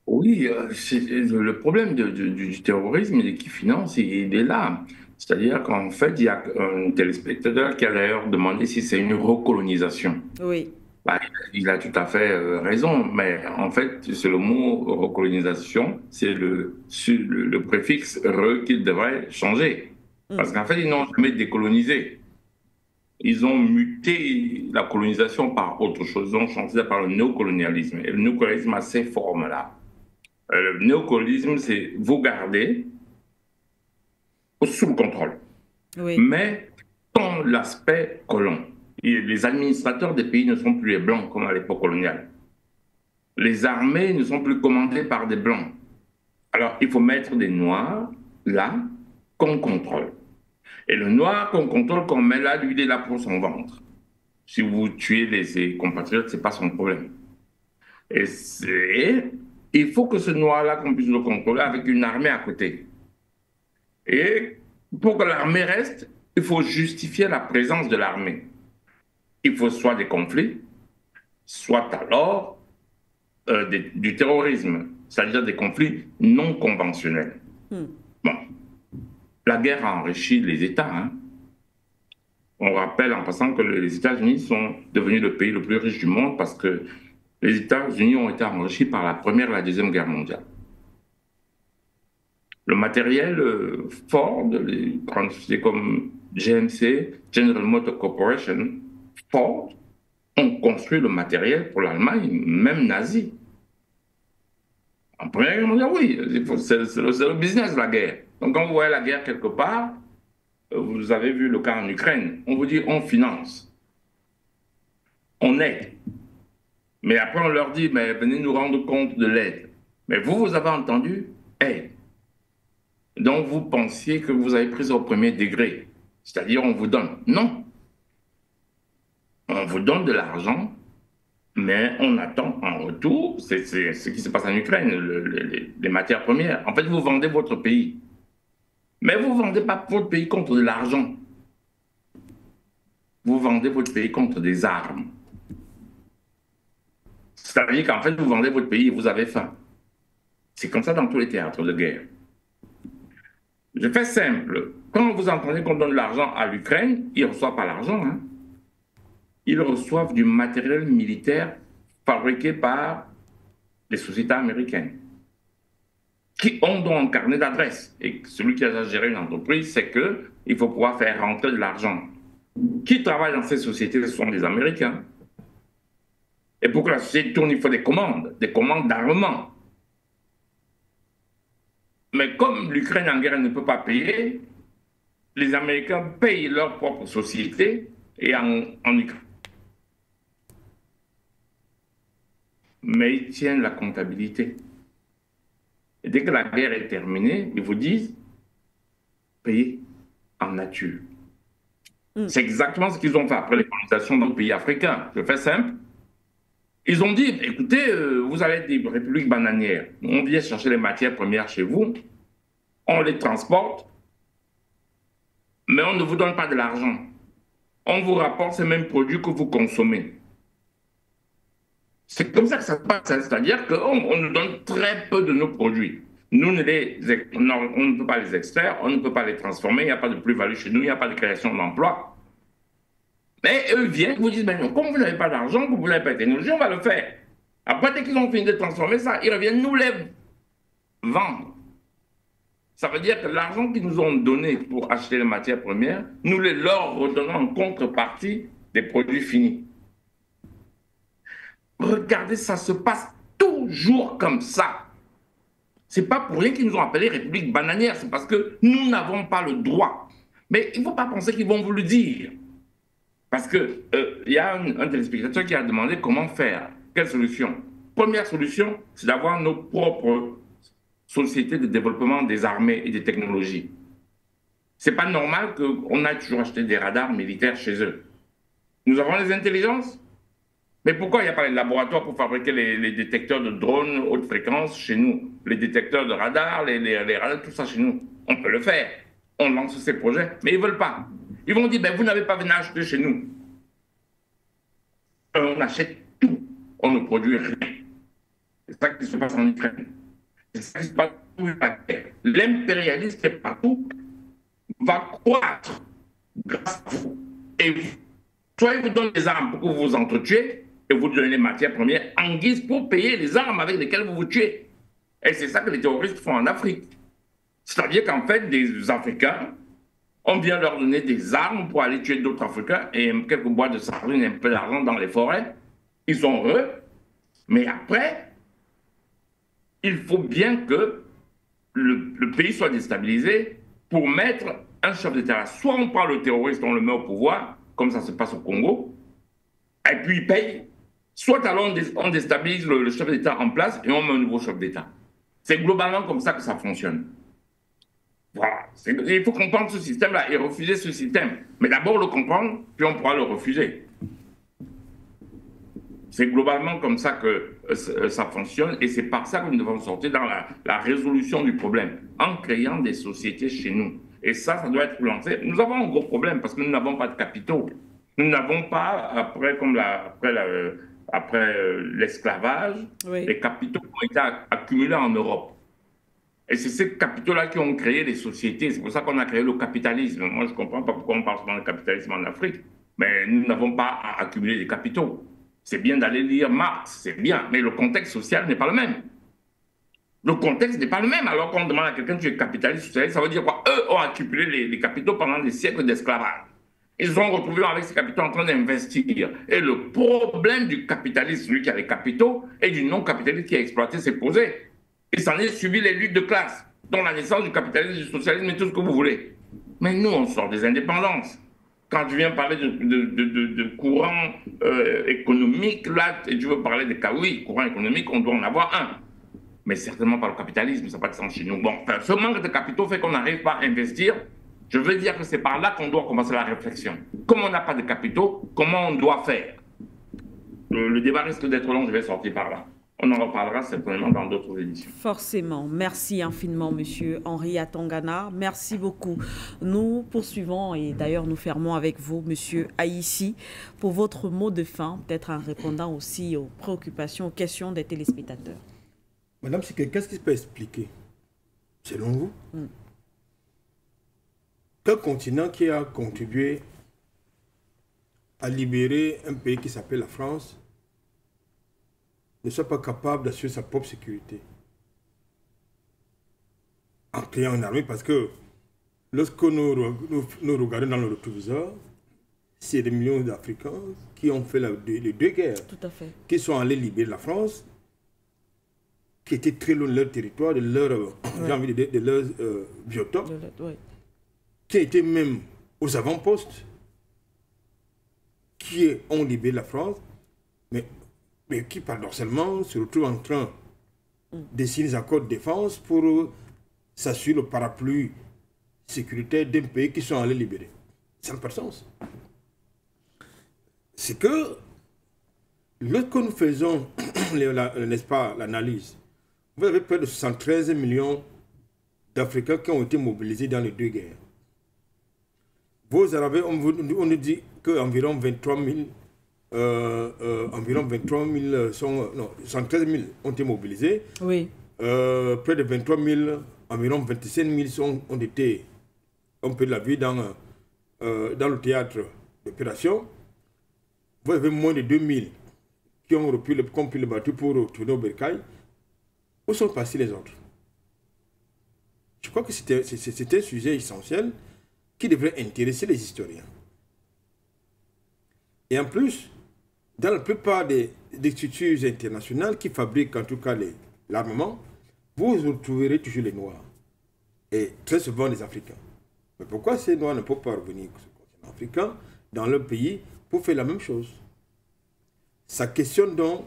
Oui, le problème du terrorisme qui finance, il est là. C'est-à-dire qu'en fait, il y a un téléspectateur qui a d'ailleurs demandé si c'est une recolonisation. Oui. Bah, il a tout à fait raison, mais en fait, c'est le mot recolonisation, c'est le préfixe re qu'il devrait changer. Parce qu'en fait, ils n'ont jamais décolonisé. Ils ont muté la colonisation par autre chose, ils ont changé par le néocolonialisme. Et le néocolonialisme a ces formes-là. Le néocolonialisme, c'est vous garder sous le contrôle. Oui. Mais dans l'aspect colon, les administrateurs des pays ne sont plus les blancs comme à l'époque coloniale. Les armées ne sont plus commandées par des blancs. Alors, il faut mettre des noirs là qu'on contrôle. Et le noir qu'on contrôle, qu'on met là, lui, il est là pour son ventre. Si vous tuez ses compatriotes, ce n'est pas son problème. Et il faut que ce noir-là, qu'on puisse le contrôler avec une armée à côté. Et pour que l'armée reste, il faut justifier la présence de l'armée. Il faut soit des conflits, soit alors du terrorisme, c'est-à-dire des conflits non conventionnels. Bon. La guerre a enrichi les États. Hein. On rappelle en passant que les États-Unis sont devenus le pays le plus riche du monde parce que les États-Unis ont été enrichis par la Première et la Deuxième Guerre mondiale. Le matériel Ford, les grandes sociétés comme GMC, General Motors Corporation, Ford, ont construit le matériel pour l'Allemagne, même nazie. En Première Guerre mondiale, oui, c'est le business, la guerre. Donc quand vous voyez la guerre quelque part, vous avez vu le cas en Ukraine, on vous dit on finance, on aide. Mais après on leur dit, mais venez nous rendre compte de l'aide. Mais vous avez entendu aide. Donc vous pensiez que vous avez pris au premier degré, c'est-à-dire on vous donne. Non. On vous donne de l'argent, mais on attend en retour, c'est ce qui se passe en Ukraine, les matières premières. En fait, vous vendez votre pays. Mais vous ne vendez pas votre pays contre de l'argent. Vous vendez votre pays contre des armes. C'est-à-dire qu'en fait, vous vendez votre pays et vous avez faim. C'est comme ça dans tous les théâtres de guerre. Je fais simple. Quand vous entendez qu'on donne de l'argent à l'Ukraine, ils ne reçoivent pas l'argent. Hein. Ils reçoivent du matériel militaire fabriqué par les sociétés américaines qui ont donc un carnet d'adresses. Et celui qui a géré une entreprise, c'est qu'il faut pouvoir faire rentrer de l'argent. Qui travaille dans ces sociétés, ce sont des Américains. Et pour que la société tourne, il faut des commandes d'armement. Mais comme l'Ukraine en guerre ne peut pas payer, les Américains payent leur propre société et en Ukraine. Mais ils tiennent la comptabilité. Et dès que la guerre est terminée, ils vous disent payer en nature. C'est exactement ce qu'ils ont fait après les colonisations dans le pays africain. Je fais simple. Ils ont dit, écoutez, vous allez être des républiques bananières. On vient chercher les matières premières chez vous, on les transporte, mais on ne vous donne pas de l'argent. On vous rapporte ces mêmes produits que vous consommez. C'est comme ça que ça se passe, c'est-à-dire qu'on nous donne très peu de nos produits. Nous, on ne peut pas les extraire, on ne peut pas les transformer, il n'y a pas de plus-value chez nous, il n'y a pas de création d'emploi. Mais eux viennent, vous disent, ben non, comme vous n'avez pas d'argent, comme vous n'avez pas de technologie, on va le faire. Après, dès qu'ils ont fini de transformer ça, ils reviennent nous les vendre. Ça veut dire que l'argent qu'ils nous ont donné pour acheter les matières premières, nous les leur redonnons en contrepartie des produits finis. Regardez, ça se passe toujours comme ça. C'est pas pour rien qu'ils nous ont appelé République bananière, c'est parce que nous n'avons pas le droit. Mais il ne faut pas penser qu'ils vont vous le dire. Parce qu'il y a un téléspectateur qui a demandé comment faire, quelle solution. Première solution, c'est d'avoir nos propres sociétés de développement des armées et des technologies. C'est pas normal qu'on aille toujours acheter des radars militaires chez eux. Nous avons les intelligences. Mais pourquoi il n'y a pas les laboratoires pour fabriquer les détecteurs de drones haute fréquence chez nous? Les détecteurs de radar, les radars, tout ça chez nous. On peut le faire. On lance ces projets, mais ils ne veulent pas. Ils vont dire, ben, vous n'avez pas venu acheter chez nous. On achète tout. On ne produit rien. C'est ça qui se passe en Ukraine. C'est ça qui se passe partout. L'impérialisme qui est partout va croître grâce à vous. Et soit ils vous donnent des armes pour que vous vous entretuez, et vous donnez les matières premières en guise pour payer les armes avec lesquelles vous vous tuez. Et c'est ça que les terroristes font en Afrique. C'est-à-dire qu'en fait, des Africains, on vient leur donner des armes pour aller tuer d'autres Africains et quelques boîtes de sardines et un peu d'argent dans les forêts. Ils sont heureux. Mais après, il faut bien que le pays soit déstabilisé pour mettre un chef d'État. Soit on prend le terroriste, on le met au pouvoir, comme ça se passe au Congo, et puis il paye. Soit alors on déstabilise le chef d'État en place et on met un nouveau chef d'État. C'est globalement comme ça que ça fonctionne. Voilà. Il faut comprendre ce système-là et refuser ce système. Mais d'abord le comprendre, puis on pourra le refuser. C'est globalement comme ça que ça fonctionne et c'est par ça que nous devons sortir dans la résolution du problème, en créant des sociétés chez nous. Et ça doit être lancé. Nous avons un gros problème parce que nous n'avons pas de capitaux. Nous n'avons pas, après l'esclavage, oui, les capitaux qui ont été accumulés en Europe. Et c'est ces capitaux-là qui ont créé les sociétés. C'est pour ça qu'on a créé le capitalisme. Moi, je ne comprends pas pourquoi on parle souvent de capitalisme en Afrique. Mais nous n'avons pas à accumuler des capitaux. C'est bien d'aller lire Marx, c'est bien. Mais le contexte social n'est pas le même. Le contexte n'est pas le même. Alors qu'on demande à quelqu'un, tu es capitaliste, ça veut dire quoi? Eux ont accumulé les capitaux pendant des siècles d'esclavage. Ils se sont retrouvés avec ces capitaux en train d'investir. Et le problème du capitaliste, celui qui a les capitaux, et du non-capitaliste qui a exploité, s'est posé. Et s'en est suivi les luttes de classe, dont la naissance du capitalisme, du socialisme et tout ce que vous voulez. Mais nous, on sort des indépendances. Quand tu viens parler de courant économique, là, et tu veux parler de cas, oui, courant économique, on doit en avoir un. Mais certainement pas le capitalisme, ça n'a pas de sens chez nous. Bon, enfin, ce manque de capitaux fait qu'on n'arrive pas à investir. Je veux dire que c'est par là qu'on doit commencer la réflexion. Comme on n'a pas de capitaux, comment on doit faire? Le débat risque d'être long, je vais sortir par là. On en reparlera certainement dans d'autres éditions. Forcément. Merci infiniment, Monsieur Henri Atangana. Merci beaucoup. Nous poursuivons et d'ailleurs nous fermons avec vous, Monsieur Aïssi, pour votre mot de fin, peut-être en répondant aussi aux préoccupations, aux questions des téléspectateurs. Madame, qu'est-ce qui peut expliquer, selon vous, quel continent qui a contribué à libérer un pays qui s'appelle la France ne soit pas capable d'assurer sa propre sécurité en créant une armée? Parce que lorsque nous regardons dans le rétroviseur, c'est des millions d'Africains qui ont fait les deux guerres. Tout à fait. Qui sont allés libérer la France, qui étaient très loin de leur territoire, de leur, de leurs biotopes, qui étaient même aux avant-postes, qui ont libéré la France, mais qui paradoxalement se retrouvent en train de signer des accords de défense pour s'assurer le parapluie sécuritaire d'un pays qui sont allés libérer. Ça n'a pas de sens. C'est que lorsque nous faisons, n'est-ce pas, l'analyse, vous avez près de 73 millions d'Africains qui ont été mobilisés dans les deux guerres. Vous avez, on nous dit qu'environ 23 000 sont, non, 73 000 ont été mobilisés. Oui. Près de 23 000, environ 25 000 ont été, on peut la vie dans le théâtre d'opération. Vous avez moins de 2 000 qui ont repris le bateau pour retourner au bercail. Où sont passés les autres? Je crois que c'est un sujet essentiel qui devrait intéresser les historiens. Et en plus, dans la plupart des structures internationales qui fabriquent en tout cas l'armement, vous retrouverez toujours les Noirs. Et très souvent les Africains. Mais pourquoi ces Noirs ne peuvent pas revenir sur le continent africain, dans leur pays, pour faire la même chose? Ça questionne donc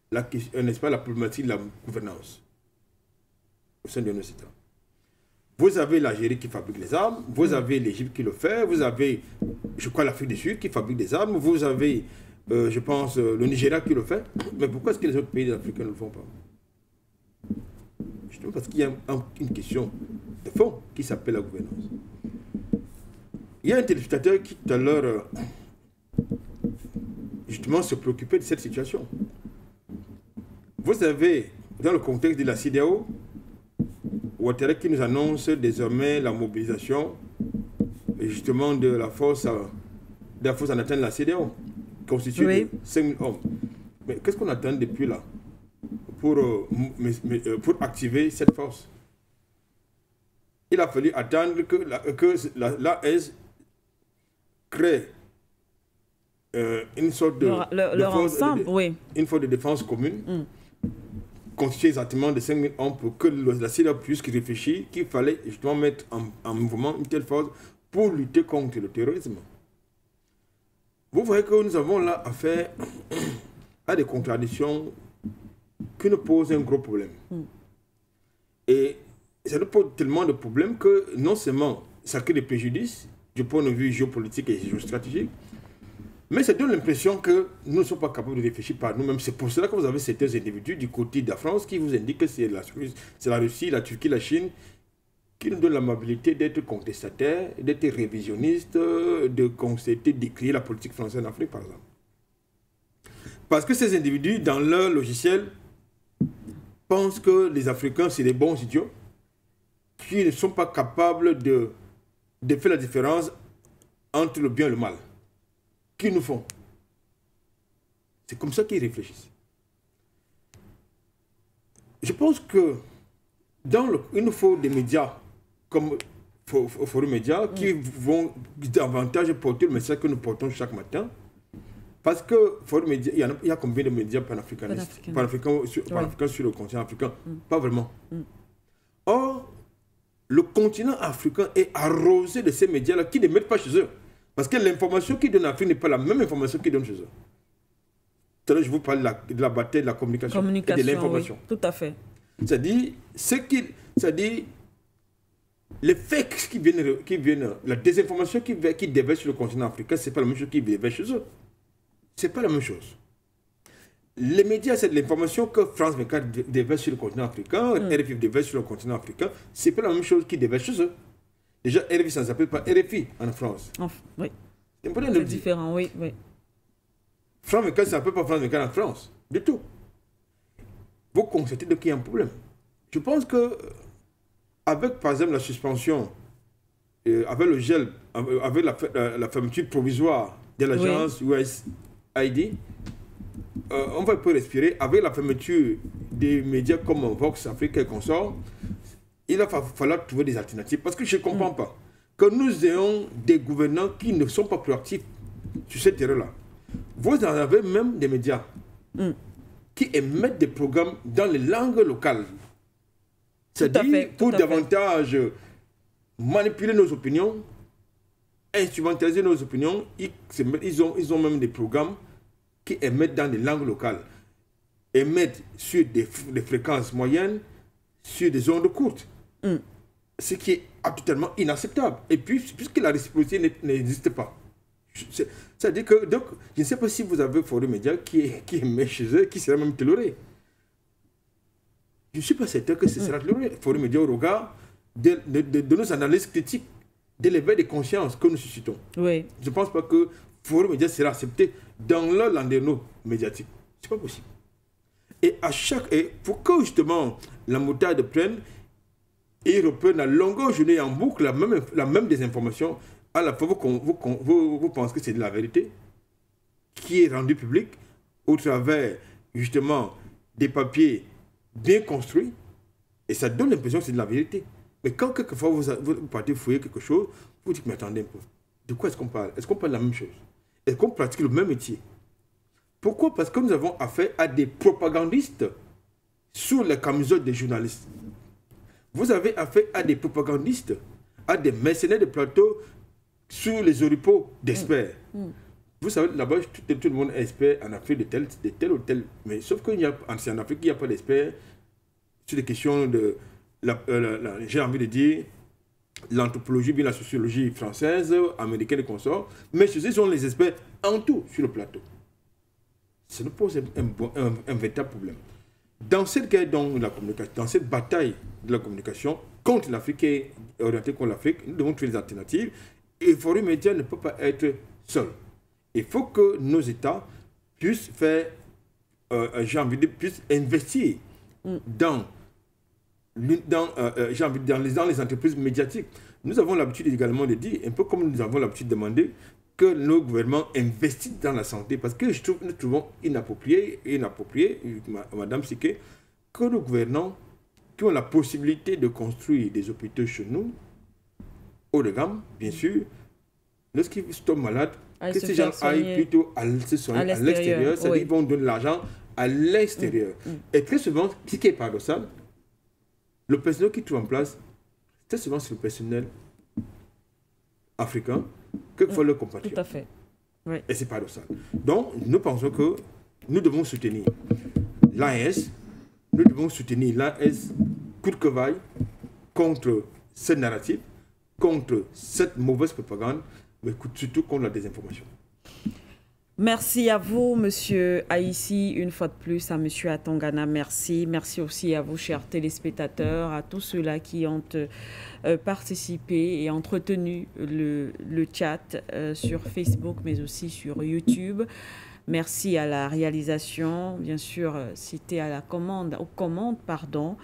n'est-ce pas, la problématique de la gouvernance au sein de nos États. Vous avez l'Algérie qui fabrique les armes, vous avez l'Égypte qui le fait, vous avez, je crois, l'Afrique du Sud qui fabrique des armes, vous avez, je pense, le Nigeria qui le fait. Mais pourquoi est-ce que les autres pays africains ne le font pas? Justement parce qu'il y a une question de fond qui s'appelle la gouvernance. Il y a un téléspectateur qui, tout à l'heure, justement, se préoccupait de cette situation. Vous avez, dans le contexte de la CEDEAO, Ouattara qui nous annonce désormais la mobilisation, justement, de la force en atteinte de la CEDEAO, constituée de 5 000 hommes. Mais qu'est-ce qu'on attend depuis là pour activer cette force? Il a fallu attendre que l'AS crée une sorte de, une force de défense commune, constituée exactement de 5 000 hommes pour que la CEDEAO puisse réfléchir qu'il fallait justement mettre en mouvement une telle force pour lutter contre le terrorisme. Vous voyez que nous avons là affaire à des contradictions qui nous posent un gros problème. Et ça nous pose tellement de problèmes que non seulement ça crée des préjudices du point de vue géopolitique et géostratégique, mais ça donne l'impression que nous ne sommes pas capables de réfléchir par nous-mêmes. C'est pour cela que vous avez certains individus du côté de la France qui vous indiquent que c'est la Russie, la Turquie, la Chine qui nous donnent l'amabilité d'être contestataires, d'être révisionnistes, de constater, d'écrire la politique française en Afrique, par exemple. Parce que ces individus, dans leur logiciel, pensent que les Africains, c'est des bons idiots qui ne sont pas capables de faire la différence entre le bien et le mal. Qui nous font. C'est comme ça qu'ils réfléchissent. Je pense que il nous faut des médias comme Forum Média qui vont davantage porter le message que nous portons chaque matin. Parce que Forum Média, il y a combien de médias panafricanistes, panafricains sur le continent africain? Pas vraiment. Or, le continent africain est arrosé de ces médias-là qui ne mettent pas chez eux. Parce que l'information qu'ils donnent en Afrique n'est pas la même information qu'ils donnent chez eux. Tout à l'heure, je vous parle de la bataille de la communication et de l'information. Oui, tout à fait. C'est-à-dire, les fakes qui viennent, la désinformation qui déverse sur le continent africain, ce n'est pas la même chose qui déverse chez eux. Ce n'est pas la même chose. Les médias, c'est de l'information que France 24 déverse sur le continent africain, RFI déverse sur le continent africain, ce n'est pas la même chose qui déverse chez eux. Déjà, RFI, ça ne s'appelle pas RFI en France. Oui. C'est différent, oui. France 24, ça ne s'appelle pas France 24 en France. Du tout. Vous constatez qu'il y a un problème. Je pense que, avec, par exemple, la suspension, avec le gel, avec la fermeture provisoire de l'agence USAID, on va peu respirer. Avec la fermeture des médias comme Vox Africa et consorts, il va falloir trouver des alternatives. Parce que je ne comprends pas que nous ayons des gouvernants qui ne sont pas proactifs sur cette terre-là. Vous en avez même des médias qui émettent des programmes dans les langues locales. C'est-à-dire pour davantage manipuler nos opinions, instrumentaliser nos opinions, ils ont même des programmes qui émettent dans les langues locales. Émettent sur des fréquences moyennes, sur des ondes courtes. Ce qui est absolument inacceptable. Et puis, puisque la réciprocité n'existe pas. C'est-à-dire que, donc, je ne sais pas si vous avez Forum Média qui émet chez eux, qui sera même toléré. Je ne suis pas certain que ce sera toléré. Forum Média au regard de nos analyses critiques, de l'éveil des consciences que nous suscitons. Oui. Je ne pense pas que Forum Média sera accepté dans leur landerneau médiatique. Ce n'est pas possible. Et pour que justement la moutarde prenne, et reprennent à longueur journée en boucle la même désinformation, à la fois vous pensez que c'est de la vérité qui est rendue publique au travers justement des papiers bien construits, et ça donne l'impression que c'est de la vérité. Mais quand quelquefois vous partez fouiller quelque chose, vous dites mais attendez un peu, de quoi est-ce qu'on parle? Est-ce qu'on parle de la même chose? Est-ce qu'on pratique le même métier? Pourquoi? Parce que nous avons affaire à des propagandistes sous la camisole des journalistes. Vous avez affaire à des propagandistes, à des mercenaires de plateau sous les oripeaux d'experts. Vous savez, là-bas, tout le monde est expert en Afrique de tel ou tel. Mais sauf qu'en Afrique, il n'y a pas d'experts sur les questions de... j'ai envie de dire, l'anthropologie, bien la sociologie française, américaine et consorts, mais ceux-ci sont les experts en tout sur le plateau. Ça nous pose un véritable problème. Dans cette guerre de la communication, dans cette bataille de la communication contre l'Afrique et orientée contre l'Afrique, nous devons trouver des alternatives. Et Forum Média ne peut pas être seul. Il faut que nos États puissent faire, j'ai envie de dire, puissent investir dans les entreprises médiatiques. Nous avons l'habitude également de dire, un peu comme nous avons l'habitude de demander, que nos gouvernements investissent dans la santé. Parce que nous trouvons inapproprié, Madame Siké, que nos gouvernants qui ont la possibilité de construire des hôpitaux chez nous, haut de gamme, bien sûr, lorsqu'ils tombent malades, que ces gens aillent plutôt se soigner à l'extérieur, c'est-à-dire qu'ils vont donner l'argent à l'extérieur. Et très souvent, ce qui est paradoxal, le personnel qui trouve en place, très souvent c'est le personnel africain, quelquefois le compatriote. Tout à fait. Oui. Et c'est paradoxal. Donc, nous pensons que nous devons soutenir l'AES, nous devons soutenir l'AES coûte que vaille contre cette narrative, contre cette mauvaise propagande, mais surtout contre la désinformation. Merci à vous, Monsieur Aïssi, une fois de plus, à Monsieur Atangana, merci. Merci aussi à vous, chers téléspectateurs, à tous ceux-là qui ont participé et entretenu le chat sur Facebook, mais aussi sur YouTube. Merci à la réalisation, bien sûr, cité à la commande, aux commandes, pardon,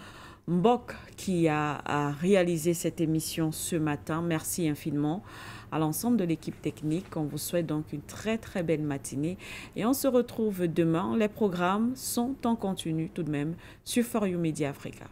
Mbok qui a réalisé cette émission ce matin. Merci infiniment à l'ensemble de l'équipe technique. On vous souhaite donc une très très belle matinée et on se retrouve demain. Les programmes sont en continu tout de même sur For You Media Africa.